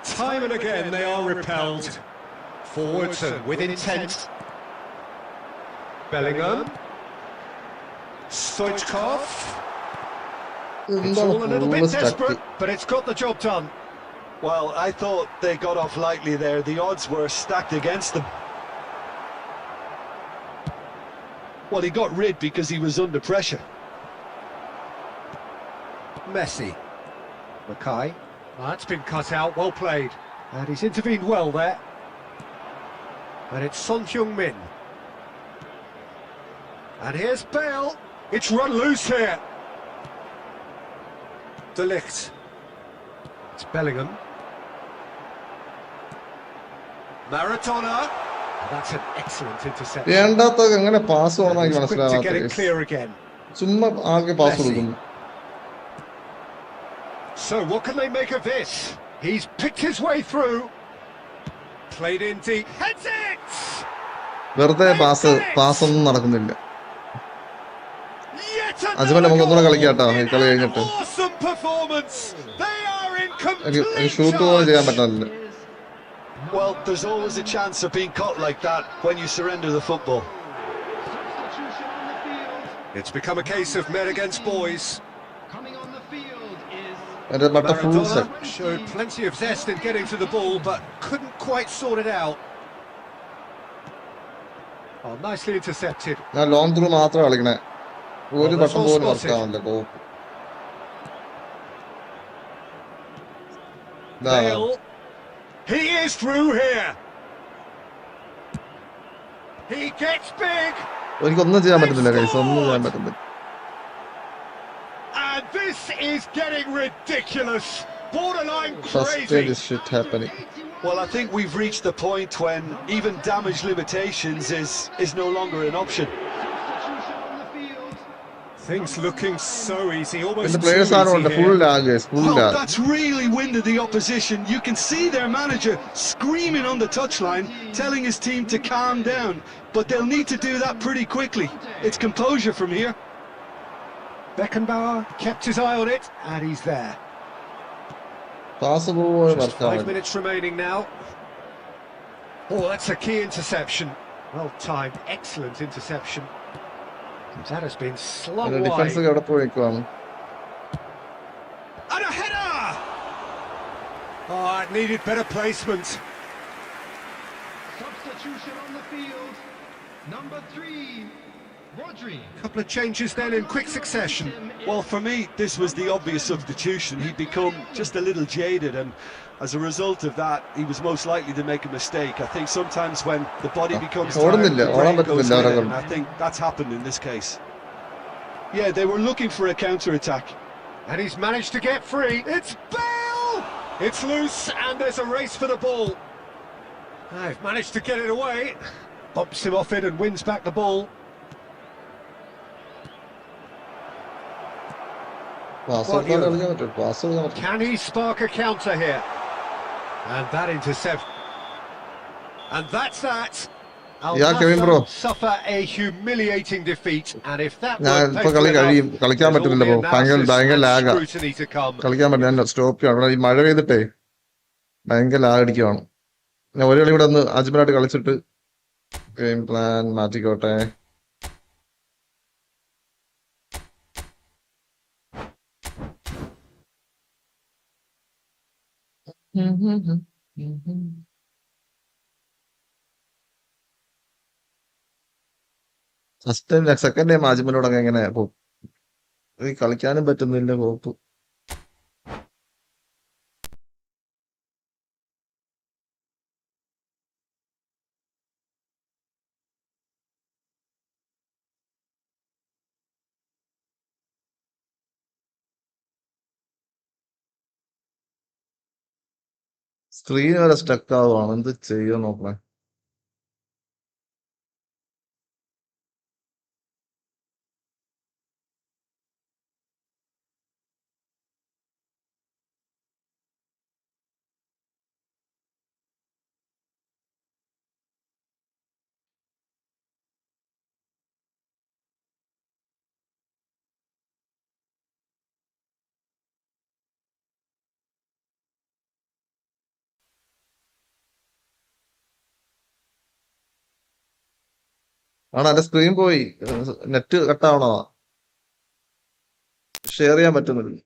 Time and again they are repelled. Forwards and with intent. Bellingham. Stoichkov. It's all a little bit desperate, but it's got the job done. Well, I thought they got off lightly there. The odds were stacked against them. Well, he got rid because he was under pressure. Messi. Mackay. That's been cut out, well played. And he's intervened well there. And it's Son Heung-min. And here's Bale. It's run loose here. De Ligt. It's Bellingham. Maradona. Oh, that's an excellent interception. വേണ്ടാത്തൊക്കെ എങ്ങനെ pass വേണമെന്ന് എനിക്ക് He's quick to get it മനസ്സിലാവാത്ത. clear again. ചുമ്മാ ആകെ pass കൊടുക്കുന്നു. So what can they make of this? He's picked his way through. Played in deep. Heads it! വെറുതെ പാസ്സൊന്നും നടക്കുന്നില്ല. Yet Ajmal നമുക്ക് ഒന്നുകൂടെ കളിക്കാം കേട്ടോ ഈ കളി an കഴിഞ്ഞിട്ട്. awesome performance. They are in എനിക്ക് complete ഷൂട്ട് പോലും ചെയ്യാൻ charge. പറ്റില്ല. Well, there's always a chance of being caught like that when you surrender the football. Substitution on the field. It's become a case of men against boys. Coming on the field is എന്റെ ബട്ട full Maradona set. showed plenty of zest in getting to the ball, but couldn't quite sort it out. Oh, nicely intercepted. ഞാൻ long through മാത്രം കളിക്കണേ. ഒരു that's button all പോലും spotted. വർക്കാവില്ല. Bale. He is through here. He gets big. എനിക്കൊന്നും ചെയ്യാൻ പറ്റുന്നില്ല guys, ഒന്നും ചെയ്യാൻ പറ്റുന്നില്ല. And this is getting ridiculous. Borderline Frustrated crazy. is shit happening. Well, I think we've reached the point when even damage limitations is no longer an option. substitution on the field. Things looking so easy, almost പിന്നെ too players ആരുണ്ട് easy full here. Lag full Well, lag. that's really winded the opposition. You can see their manager screaming on the touchline, telling his team to calm down. But they'll need to do that pretty quickly. It's composure from here. Beckenbauer kept his eye on it, and he's there. Pass പോലും Just 5 വർക്കാവില്ല. minutes remaining now. Oh, that's a key interception. Well timed, excellent interception. That has been slung defence wide. എവിടെ പോയി നിൽക്കുവാണ്. And a header! Oh, it needed better placement. Substitution on the field. Number 3. Rodri. Couple of changes then in quick succession. Well, for me, this was the obvious substitution. He'd become just a little jaded, and as a result of that, he was most likely to make a mistake. I think sometimes when the body becomes tired, the brain goes with it, and I think that's happened in this case. Yeah, they were looking for a counter-attack. And he's managed to get free. It's Bale! It's loose, and there's a race for the ball. They've managed to get it away. Bumps him off it and wins back the ball. Can he spark a counter here? And that intercept. And that's that. Yeah, Kevin bro. Suffer a humiliating defeat, and if that ഞാൻ ഇപ്പൊ കളിക്കാൻ പറ്റുന്നില്ല bro. ഭയങ്കര ലാഗാ. കളിക്കാൻ പറ്റില്ല. Stop ചെയ്യണം. ഇവിടെ ഈ മഴ പെയ്തിട്ടേ ഭയങ്കര ലാഗ് അടിക്കുവാണ്. ഞാൻ ഒരു കളി ഇവിടെ ഒന്ന് അജ്മലായിട്ട് കളിച്ചിട്ട് ഗെയിം പ്ലാൻ മാറ്റിക്കോട്ടെ. ഫസ്റ്റ് ടൈം സെക്കൻഡ് ടൈം അജ്മലോട് എങ്ങനെ പോകും? കളിക്കാനും പറ്റുന്നില്ല കോപ്പ്. സ്ക്രീൻ വരെ സ്റ്റക്ക് ആവുകയാണ്. എന്ത് ചെയ്യുക നോക്കണേ. ആണ് എന്റെ സ്ക്രീൻ പോയി. നെറ്റ് കട്ടാവണോ? ഷെയർ ചെയ്യാൻ പറ്റുന്നില്ല.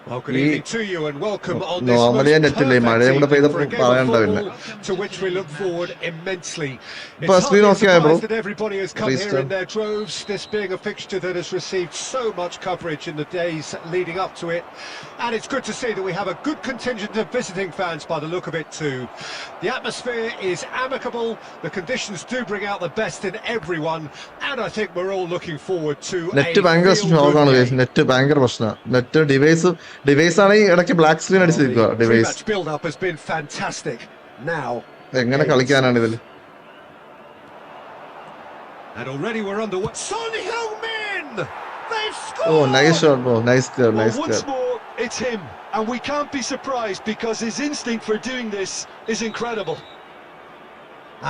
Well, good evening to you and welcome on this normally most നെറ്റില്ലേ മഴയും കൂടെ പെയ്തപ്പോൾ പറയണ്ട പിന്നെ. to which we look forward immensely. ഇപ്പൊ സ്ക്രീൻ ഓക്കെ ആയി bro. That everybody has come here in their droves, this being a fixture that has received so much coverage in the days leading up to it, and it's good to see that we have a good contingent of visiting fans by the look of it too. The atmosphere is amicable, the conditions do bring out the best in everyone, and I think we're all looking forward to net ഭയങ്കര സ്ട്രോങ്ങാണ് guys. Net ഭയങ്കര പ്രശ്നമാണ്. Net device ആണെങ്കിൽ ഇടയ്ക്ക് black screen അടിച്ചിരിക്കുക. Device എങ്ങനെ കളിക്കാനാണ് ഇതിൽ? Oh, nice shot, bro. Nice goal, nice goal. Once more, it's him, and we can't be surprised because his instinct for doing this is incredible.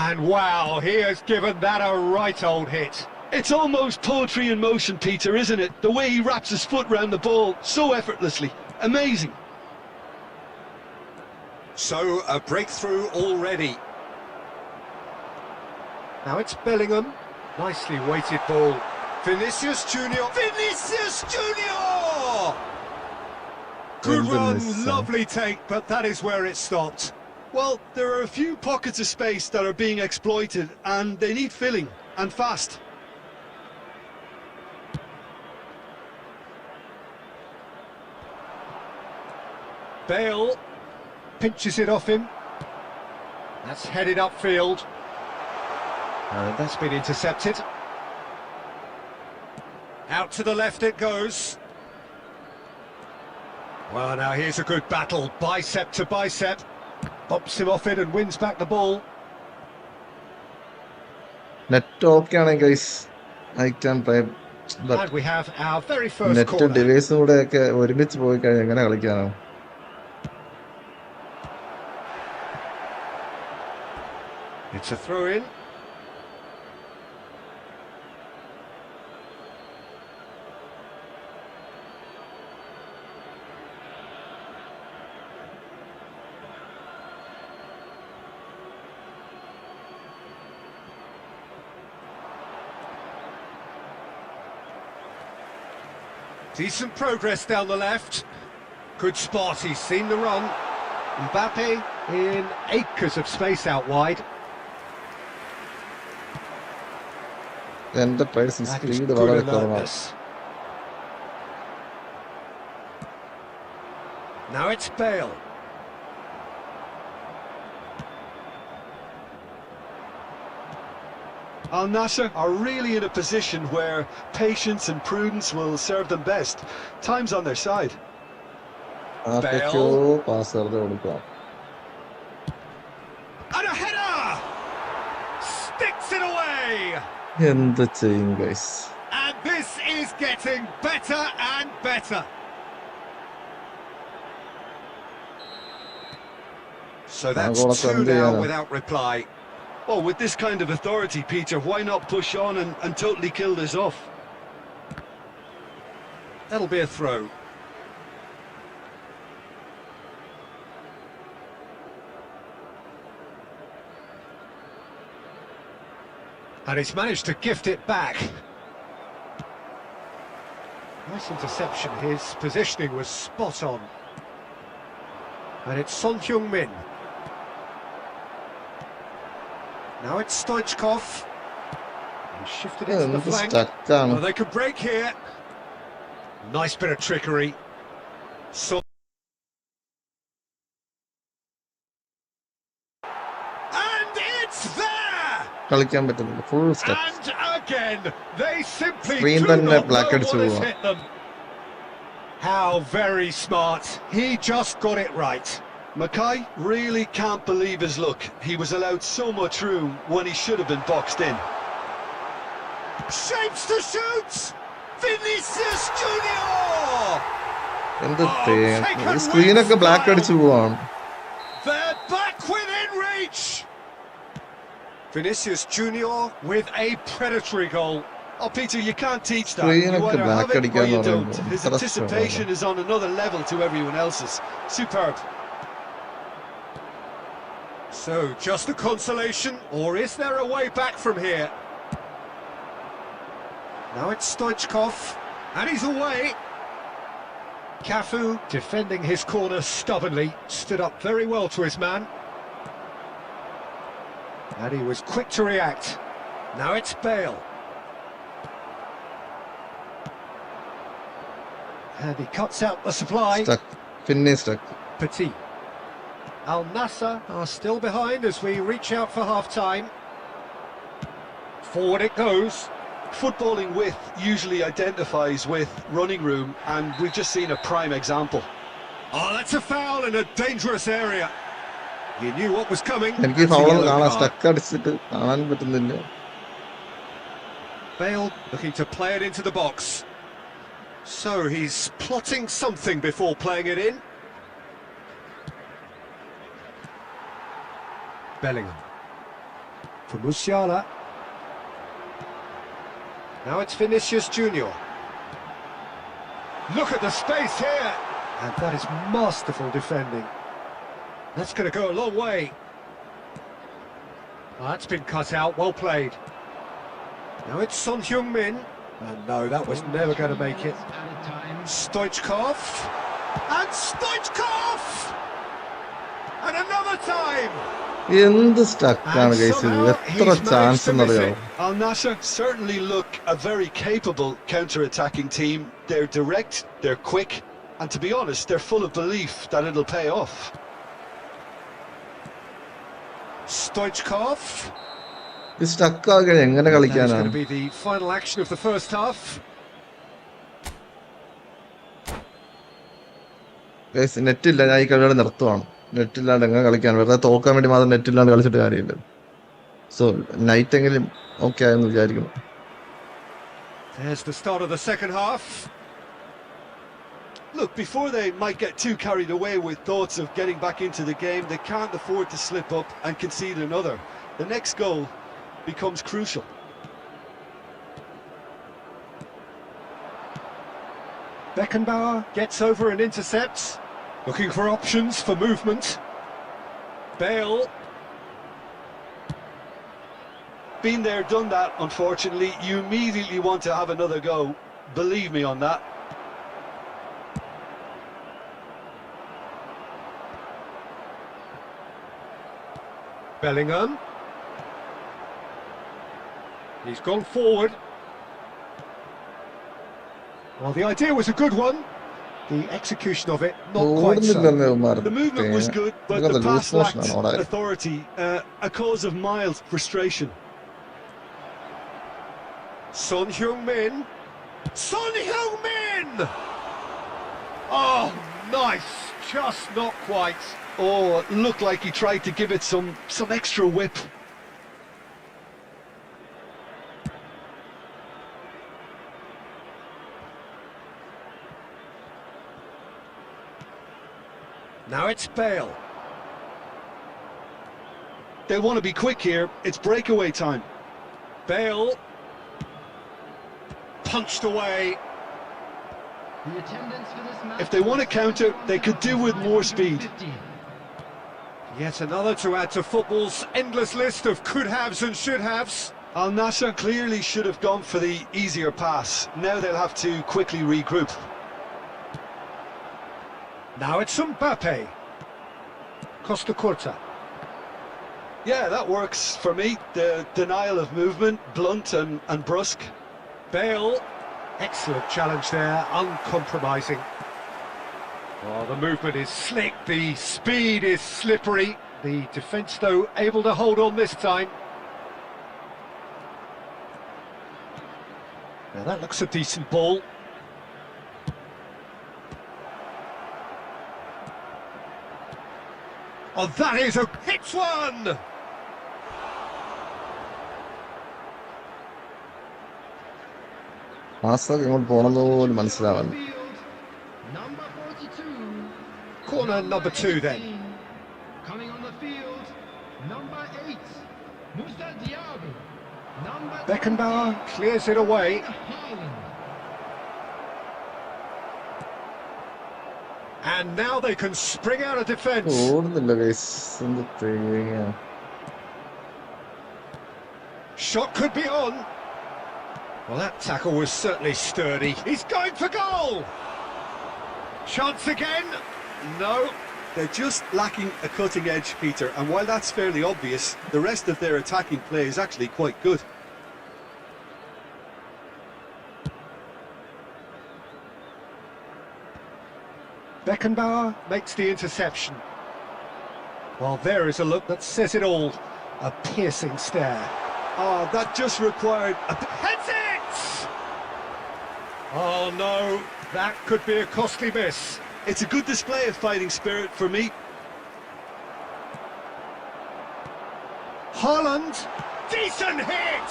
And wow, he has given that a right old hit. It's almost poetry in motion, Peter, isn't it? The way he wraps his foot round the ball so effortlessly. Amazing. So, a breakthrough already. Now it's Bellingham. Nicely weighted ball. Vinicius Junior. Vinicius Junior! Good run, lovely take, but that is where it stopped. Well, there are a few pockets of space that are being exploited, and they need filling, and fast. Bale pinches it off him. That's headed upfield. That's been intercepted. Out to the left it goes. Well, now here's a good battle, bicep to bicep. Bumps him off it and wins back the ball. Net okay ആണ് guys. I can play. And we have our very first net corner. ഡിവൈസും കൂടെ ഒക്കെ ഒരുമിച്ച് പോയി കഴിഞ്ഞാൽ എങ്ങനെ കളിക്കാനോ? It's a throw in. Decent progress down the left. Good spot, he's seen the run. Mbappe in acres of space out wide. എന്റെ person That is speed good വളരെ കുറവാണ്. alertness. Now it's Bale. Al Nassr are really in a position where patience and prudence will serve them best. Time's on their side. ആർക്കൊക്കെയോ pass വെറുതെ കൊടുക്കാം. And a header! Sticks it away! എന്ത് ചെയ്യും guys? And this is getting better and better. So that's 2 now without reply. Oh, with this kind of authority, Peter, why not push on and totally kill this off? That'll be a throw. And he's managed to gift it back. Nice interception, his positioning was spot on. And it's Son Heung-min. Now it's Stoichkov. He shifted into the എന്ത് flank. സ്റ്റക്കാണ്. Oh, they could break here. Nice bit of trickery. So and it's there! കളിക്കാൻ പറ്റുന്നില്ല. Full stuck. And again, they simply Screen do തന്നെ not black know അടിച്ചു what has പോവാ. hit them. How very smart. He just got it right. Mackay really can't believe his luck. He was allowed so much room when he should have been boxed in. Shapes to shoot! Vinicius Junior! എന്ത് taken സ്ക്രീനൊക്കെ with black style. അടിച്ചു പോവാണ്. They're back within reach! Vinicius Junior with a predatory goal. Oh, Peter, you can't teach that. Screen You ഒക്കെ either black have it or അടിക്കാന്ന് you don't. പറയുമ്പോൾ His ഇത്ര anticipation is on another level to everyone else's. Superb. So, just a consolation, or is there a way back from here? Now it's Stoichkov, and he's away. Cafu, defending his corner stubbornly, stood up very well to his man. And he was quick to react. Now it's Bale. And he cuts out the supply. Stuck. പിന്നെ stuck. Petit. Al Nassr are still behind as we reach out for half-time. Forward it goes. Footballing width usually identifies with running room, and we've just seen a prime example. Oh, that's a foul in a dangerous area. He knew what was coming. എനിക്ക് That's a ഫൗളൊന്നും yellow കാണാൻ card. Stuck അടിച്ചിട്ട് കാണാൻ പറ്റുന്നില്ല. Bale looking to play it into the box. So he's plotting something before playing it in. Bellingham. For Musiala. Now it's Vinicius Junior. Look at the space here. And that is masterful defending. That's going to go a long way. Oh, that's been cut out, well played. Now it's Son Heung-min. And no, that was never going to make it. Stoichkov. And Stoichkov! And another time! എന്ത് സ്റ്റക്കാണ് guys? എത്ര chance എന്നറിയാമോ? Al Nassr certainly look a very capable counter-attacking team. They're direct, they're quick, and to be honest, they're full of belief that it'll pay off. Stoichkov. ഈ stuck ആകെ എങ്ങനെ That's കളിക്കാനാണ്? going to be the final action of the first half. Guys നെറ്റില്ല, ഞാൻ ഈ കളിയുടെ നിർത്തുവാണ്. നെറ്റില്ലാണ്ട് എങ്ങനെ കളിക്കാൻ? വെറുതെ തോക്കാൻ വേണ്ടി മാത്രം നെറ്റില്ലാണ്ട് കളിച്ചിട്ട് കാര്യമില്ല. സോ നൈറ്റ് എങ്കിലും ഓക്കെ ആയെന്ന് വിചാരിക്കുന്നു. There's the start of the second half. Look, before they might get too carried away with thoughts of getting back into the game, they can't afford to slip up and concede another. The next goal becomes crucial. Beckenbauer gets over and intercepts. Looking for options for movement. Bale. Been there, done that, unfortunately. You immediately want to have another go. Believe me on that. Bellingham. He's gone forward. Well, the idea was a good one. The execution of it, not quite so. The movement was good, but the pass lacked authority, a cause of mild frustration. Son Heung-min. Son Heung-min! Oh, nice. Just not quite. Oh, it looked like he tried to give it some extra whip. Now it's Bale. They want to be quick here. It's breakaway time. Bale. Punched away. The attendance for this match. If they want to counter, they could do with more speed. Yet another to add to football's endless list of could-haves and should-haves. Al Nassr clearly should have gone for the easier pass. Now they'll have to quickly regroup. Now it's Mbappe. Costa Curta. Yeah, that works for me. The denial of movement, blunt and brusque. Bale. Excellent challenge there, uncompromising. Oh, the movement is slick, the speed is slippery. The defence, though, able to hold on this time. Now that looks a decent ball. Oh, that is a hit one! മാസ്റ്റർക്ക് ഇങ്ങോട്ട് പോകണമെന്ന് പോലും മനസ്സിലാവുന്നു. Number 42. Corner number 2 then. Coming on the field, number 8. Musa Diaby. Number Beckenbauer clears it away. Haaland. And now they can spring out of defence. ഓടുന്നില്ല guys, എന്ത് തേങ്ങ. Shot could be on. Well, that tackle was certainly sturdy. He's going for goal! Chance again? No. They're just lacking a cutting edge, Peter, and while that's fairly obvious, the rest of their attacking play is actually quite good. Beckenbauer makes the interception. Well, there is a look that says it all. A piercing stare. Oh, that just required a... Heads it! Oh no, that could be a costly miss. It's a good display of fighting spirit for me. Haaland, decent hit!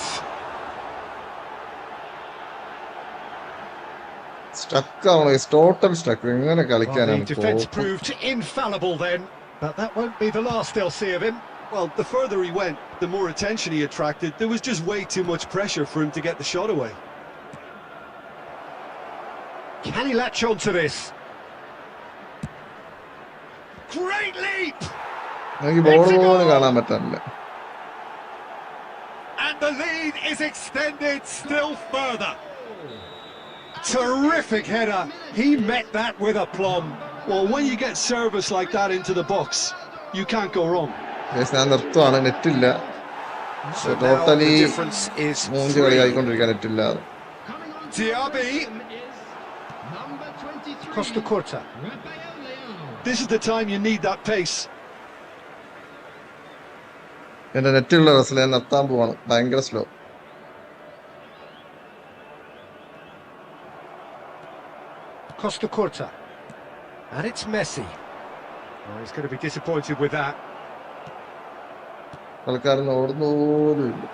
സ്റ്റക്കാണ് guys, total stuck. എങ്ങനെ Well, the കളിക്കാനാണ്? defence proved infallible then, but that won't be the last they'll see of him. Well, the further he went, the more attention he attracted. There was just way too much pressure for him to get the shot away. Can he latch on to this? Great leap! എനിക്ക് ball പോലും കാണാൻ പറ്റാനില്ല. And the lead is extended still further. Terrific header. He met that with aplomb. Well, when you get service like that into the box, you can't go wrong. Guys ഞാൻ നിർത്തുവാണ്, നെറ്റില്ല. So now the totally difference is മൂഞ്ച് കളി 3. ആയിക്കൊണ്ടിരിക്കാൻ നെറ്റില്ല. Coming on the Diaby. field is number 23. Costa Curta. Rafael Leao. This is the time you need that pace. എന്റെ നെറ്റുള്ള റസിൽ ഞാൻ നിർത്താൻ പോവാണ്, ഭയങ്കര slow. Costa Curta. And it's Messi. Oh, he's going to be disappointed with that. കളിക്കാരൻ ഓടുന്ന പോലും ഇല്ല.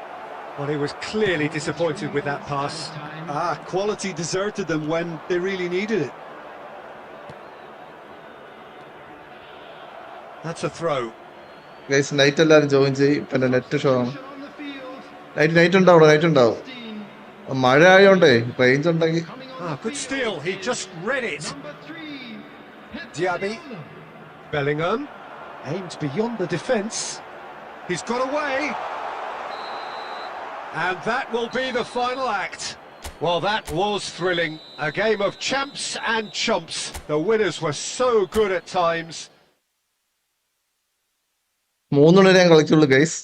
Well, he was clearly disappointed with that pass. Quality deserted them when they really needed it. That's a throw. Guys night എല്ലാവരും join ചെയ്യും. പിന്നെ net show ആണ്. On the field, night ഉണ്ടാവും, night ഉണ്ടാവും. 16. മഴ ആയോണ്ടേ റേഞ്ച് ഉണ്ടെങ്കിൽ. Coming on Ah, the good field steal. He is just read it. number 3. Diaby. Bellingham. Aimed beyond the defence. He's got away. And that will be the final act. Well, that was thrilling. A game of champs and chumps. The winners were so good at times. 3 ഞാൻ കളിക്കുള്ളൂ guys.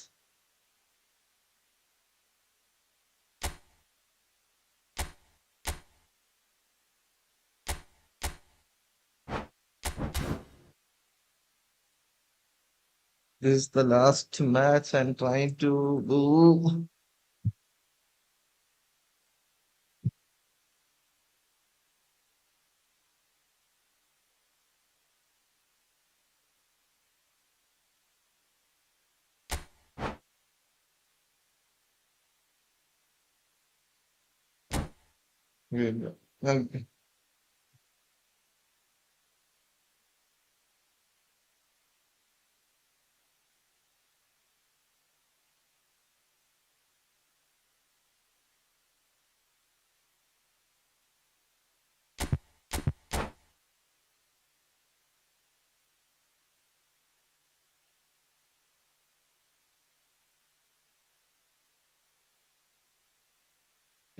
This is the last match I'm trying to do. ഞാൻ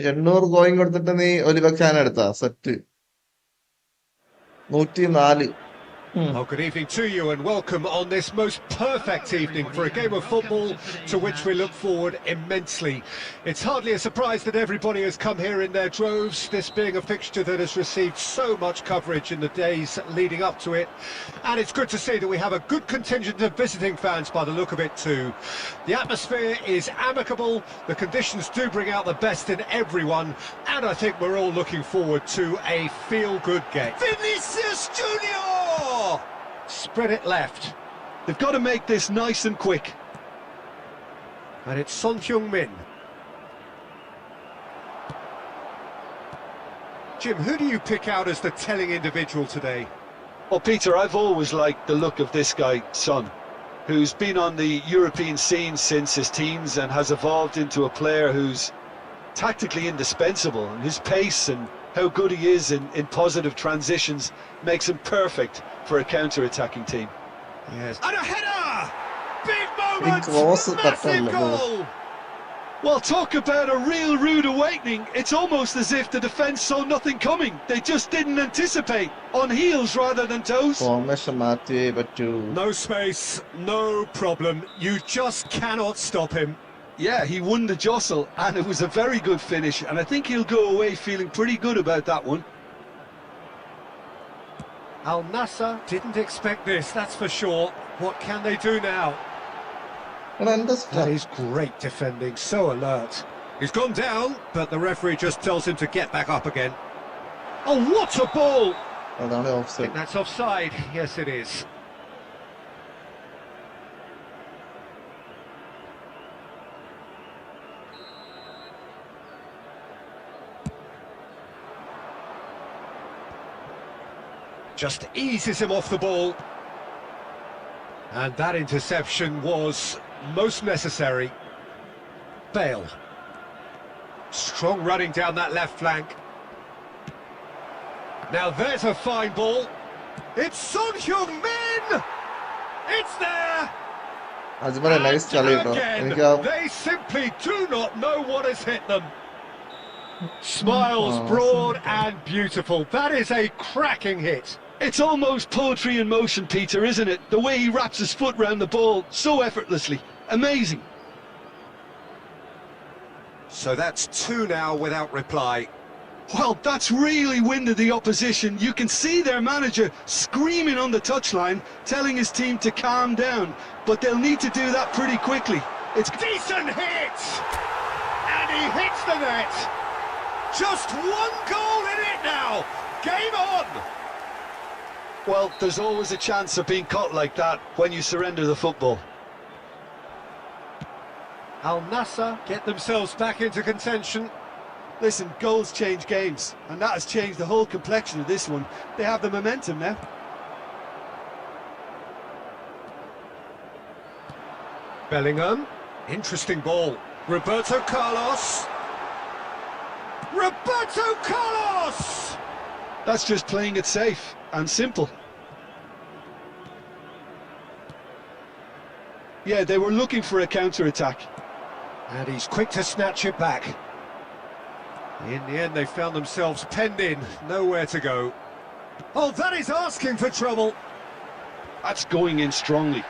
800 coin കൊടുത്തിട്ട് നീ ഒരു ബക്കാൻ എടുത്താ set 104. Oh, good evening to you and welcome on this most perfect evening for a game of football to which we look forward immensely. It's hardly a surprise that everybody has come here in their droves, this being a fixture that has received so much coverage in the days leading up to it. And it's good to see that we have a good contingent of visiting fans by the look of it too. The atmosphere is amicable, the conditions do bring out the best in everyone, and I think we're all looking forward to a feel-good game. Vinicius Junior! Spread it left. They've got to make this nice and quick. And it's Son Heung-min. Jim, who do you pick out as the telling individual today? Well, Peter, I've always liked the look of this guy, Son, who's been on the European scene since his teens and has evolved into a player who's tactically indispensable. And his pace and how good he is in positive transitions makes him perfect for a counter-attacking team. Yes. And a header! Big ഈ moment! Cross Massive തട്ടല്ല goal! Well, talk about a real rude awakening. It's almost as if the defence saw nothing coming. They just didn't anticipate. On heels rather than toes. Formation മാറ്റിയേ പറ്റൂ. No space, no problem. You just cannot stop him. Yeah, he won the jostle, and it was a very good finish, and I think he'll go away feeling pretty good about that one. Al Nassr didn't expect this, that's for sure. What can they do now? എടാ എന്റെ That is great defending, so alert. He's gone down, but the referee just tells him to get back up again. Oh, what a ball! അതാണ് I offside. think that's offside. Yes, it is. Just eases him off the ball. And that interception was most necessary. Bale. Strong running down that left flank. Now there's a fine ball. It's Son Heung-min! It's there! അജ്മലെ nice കളി കേട്ടോ. എനിക്ക് ആ They simply do not know what has hit them. Smiles broad and beautiful. That is a cracking hit. It's almost poetry in motion, Peter, isn't it? The way he wraps his foot round the ball so effortlessly. Amazing. So that's 2 now without reply. Well, that's really winded the opposition. You can see their manager screaming on the touchline, telling his team to calm down. But they'll need to do that pretty quickly. It's Decent hit! And he hits the net! Just 1 goal in it now! Game on! Well, there's always a chance of being caught like that when you surrender the football. Al Nassr get themselves back into contention. Listen, goals change games, and that has changed the whole complexion of this one. They have the momentum now. Bellingham, interesting ball. Roberto Carlos. Roberto Carlos! That's just playing it safe and simple. Yeah, they were looking for a counter-attack. And he's quick to snatch it back. In the end, they found themselves penned in, nowhere to go. Oh, that is asking for trouble. That's going in strongly.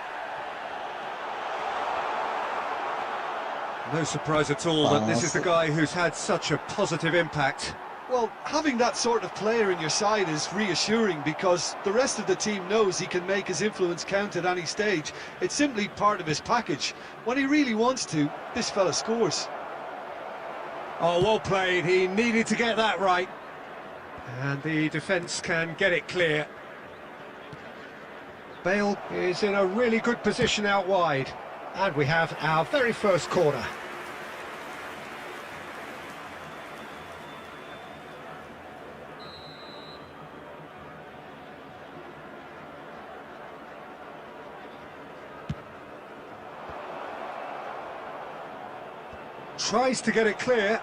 No surprise at all that this is the guy who's had such a positive impact. Well, having that sort of player in your side is reassuring because the rest of the team knows he can make his influence count at any stage. It's simply part of his package. When he really wants to, this fella scores. Oh, well played. He needed to get that right. And the defence can get it clear. Bale is in a really good position out wide. And we have our very first corner. Tries to get it clear.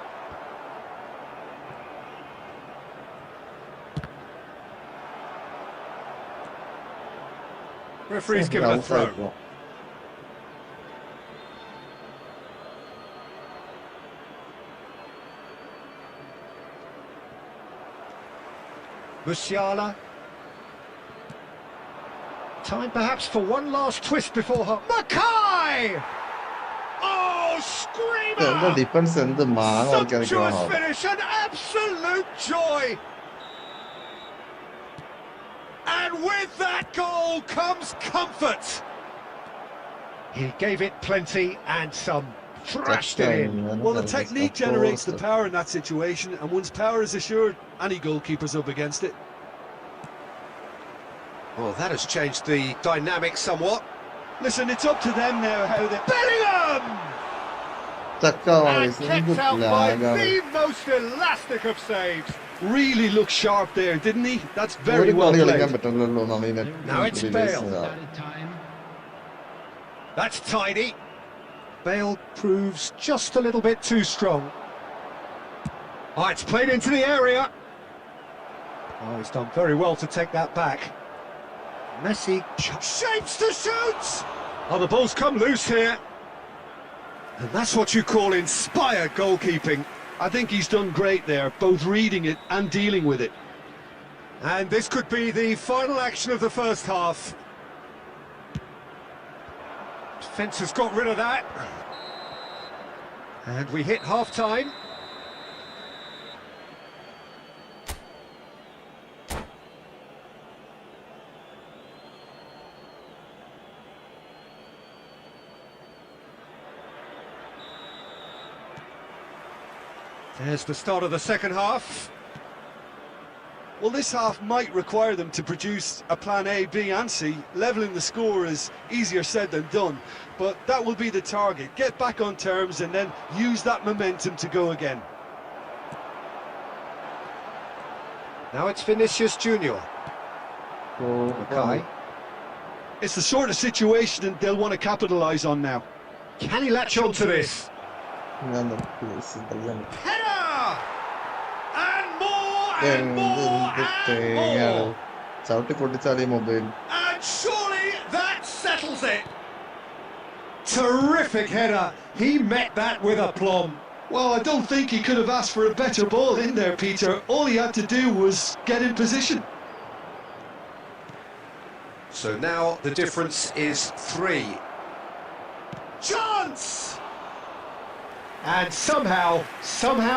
Referee's given a throw. Musiala. Time perhaps for one last twist before her. Mackay! Oh, screamer! Defense Sumptuous finish, an absolute joy! And with that goal comes comfort. He gave it plenty and some. Thrashed it in. Well, the technique generates the power in that situation, and once power is assured, any goalkeeper's up against it. Well, that has changed the dynamic somewhat. Listen, it's up to them now how they... Bellingham! And kept out by the most elastic of saves. Really looked sharp there, didn't he? That's very well played. Now it's Bale. That's tidy. Bale proves just a little bit too strong. Oh, it's played into the area. Oh, he's done very well to take that back. Messi shapes to shoot! Oh, the ball's come loose here. And that's what you call inspired goalkeeping. I think he's done great there, both reading it and dealing with it. And this could be the final action of the first half. Defence has got rid of that. And we hit half-time. There's the start of the second half. Well, this half might require them to produce a plan A, B and C. Levelling the score is easier said than done, but that will be the target. Get back on terms and then use that momentum to go again. Now it's Vinicius Junior. Okay. It's the sort of situation they'll want to capitalise on now. Can he latch on to this? Header! And more and more and more! And surely that settles it! Terrific header! He met that with aplomb. Well, I don't think he could have asked for a better ball in there, Peter. All he had to do was get in position. So now the difference is 3. Chance! And somehow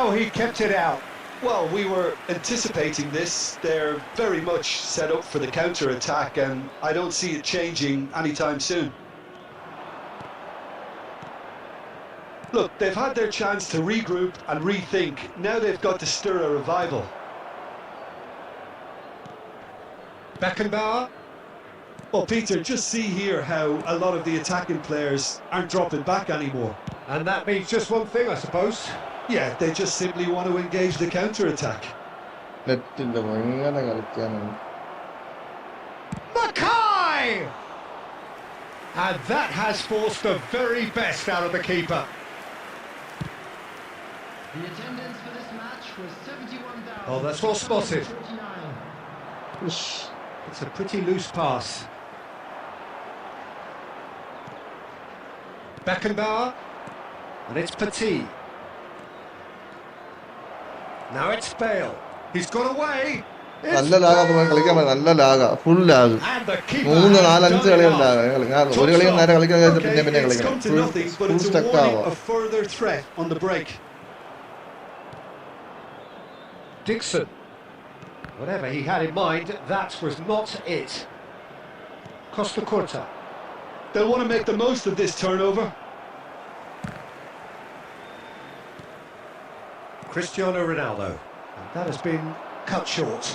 he kept it out. Well, we were anticipating this. They're very much set up for the counter-attack, and I don't see it changing anytime soon. Look, they've had their chance to regroup and rethink. Now they've got to stir a revival. Beckenbauer. Well, Peter, just see here how a lot of the attacking players aren't dropping back anymore. And that means just one thing, I suppose. Yeah, they just simply want to engage the counter-attack. Mackay! And that has forced the very best out of the keeper. The attendance for this match was 71,000. Oh, that's well spotted. It's a pretty loose pass. Beckenbauer. And it's Petit. Now it's Bale. He's got away. നല്ല ലാഗ കളിക്കാൻ പറ്റും. നല്ല Laaga, full lag. 3, 4, 5 കളികൾ ലാഗ. ഞാൻ ഒരു കളിയും നേരെ കളിക്കാൻ കഴിച്ച പിന്നെ It's come to കളിക്കണം. nothing, but full it's a stuck warning ആവാ. of further threat on the break. Dixon. Whatever he had in mind, that was not it. Costa Curta. They'll want to make the most of this turnover. Cristiano Ronaldo. And that has been cut short.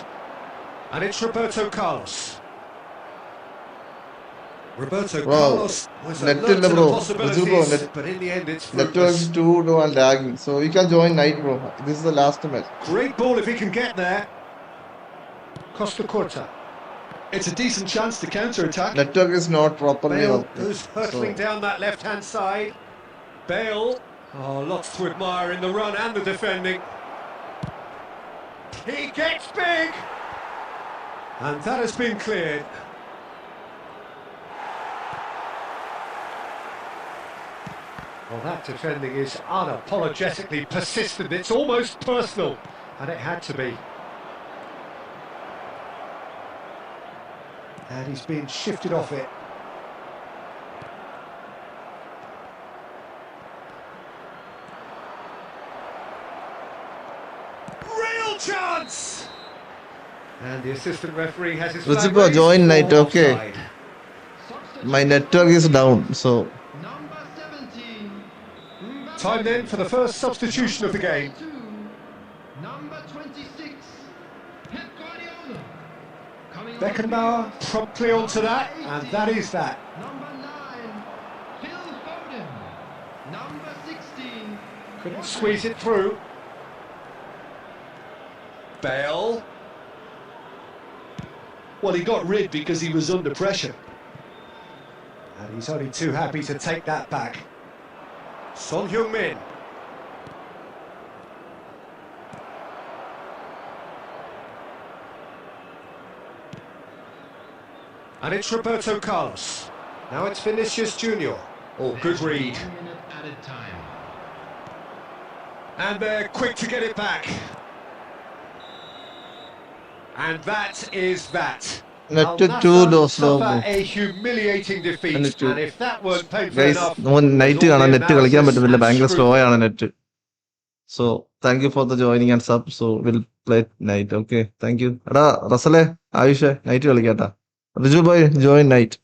And it's Roberto Carlos. Roberto Bro, Carlos was net alert illa to bro. the Visual bro, possibilities, net- but in the end it's Network fruitless. is too low and lagging. So you can join night, bro. This is the last match. Great ball if he can get there. Costa Curta. It's a decent chance to counter-attack. Network is not properly Bale, working. who's hurtling So, down that left-hand side. Bale. Oh, lots to admire in the run and the defending. He gets big! And that has been cleared. Well, that defending is unapologetically persistent. It's almost personal. And it had to be. And he's been shifted off it. Real chance! And the assistant referee has his flag Principal, raised join for night, okay. offside. my network is down. So Number 17. Time then for the first substitution of the game. Number 26. Pep Guardiola. Coming on Beckenbauer the field. promptly onto that, and that is that. Number 9. Phil Foden. Number 16. Couldn't squeeze it through. Bale. Well, he got rid because he was under pressure. And he's only too happy to take that back. Son Heung-min. And it's Roberto Carlos. Now it's Vinicius Junior. Oh, good read. 1 minute added time. And they're quick to get it back. And that is that. net Al too Nassr low, slow. suffer a humiliating defeat. Net too- And if that weren't painful Guys, enough, നമ്മൾ night there's all കാണാൻ the net കളിക്കാൻ analysis പറ്റുന്നില്ല. and ഭയങ്കര slow scrutiny. ആണ് net. So thank you for the joining and sub. So will play night. Okay, thank you. എടാ റസലെ, Ayush, night കളിക്കാട്ടാ. Riju boy, join night.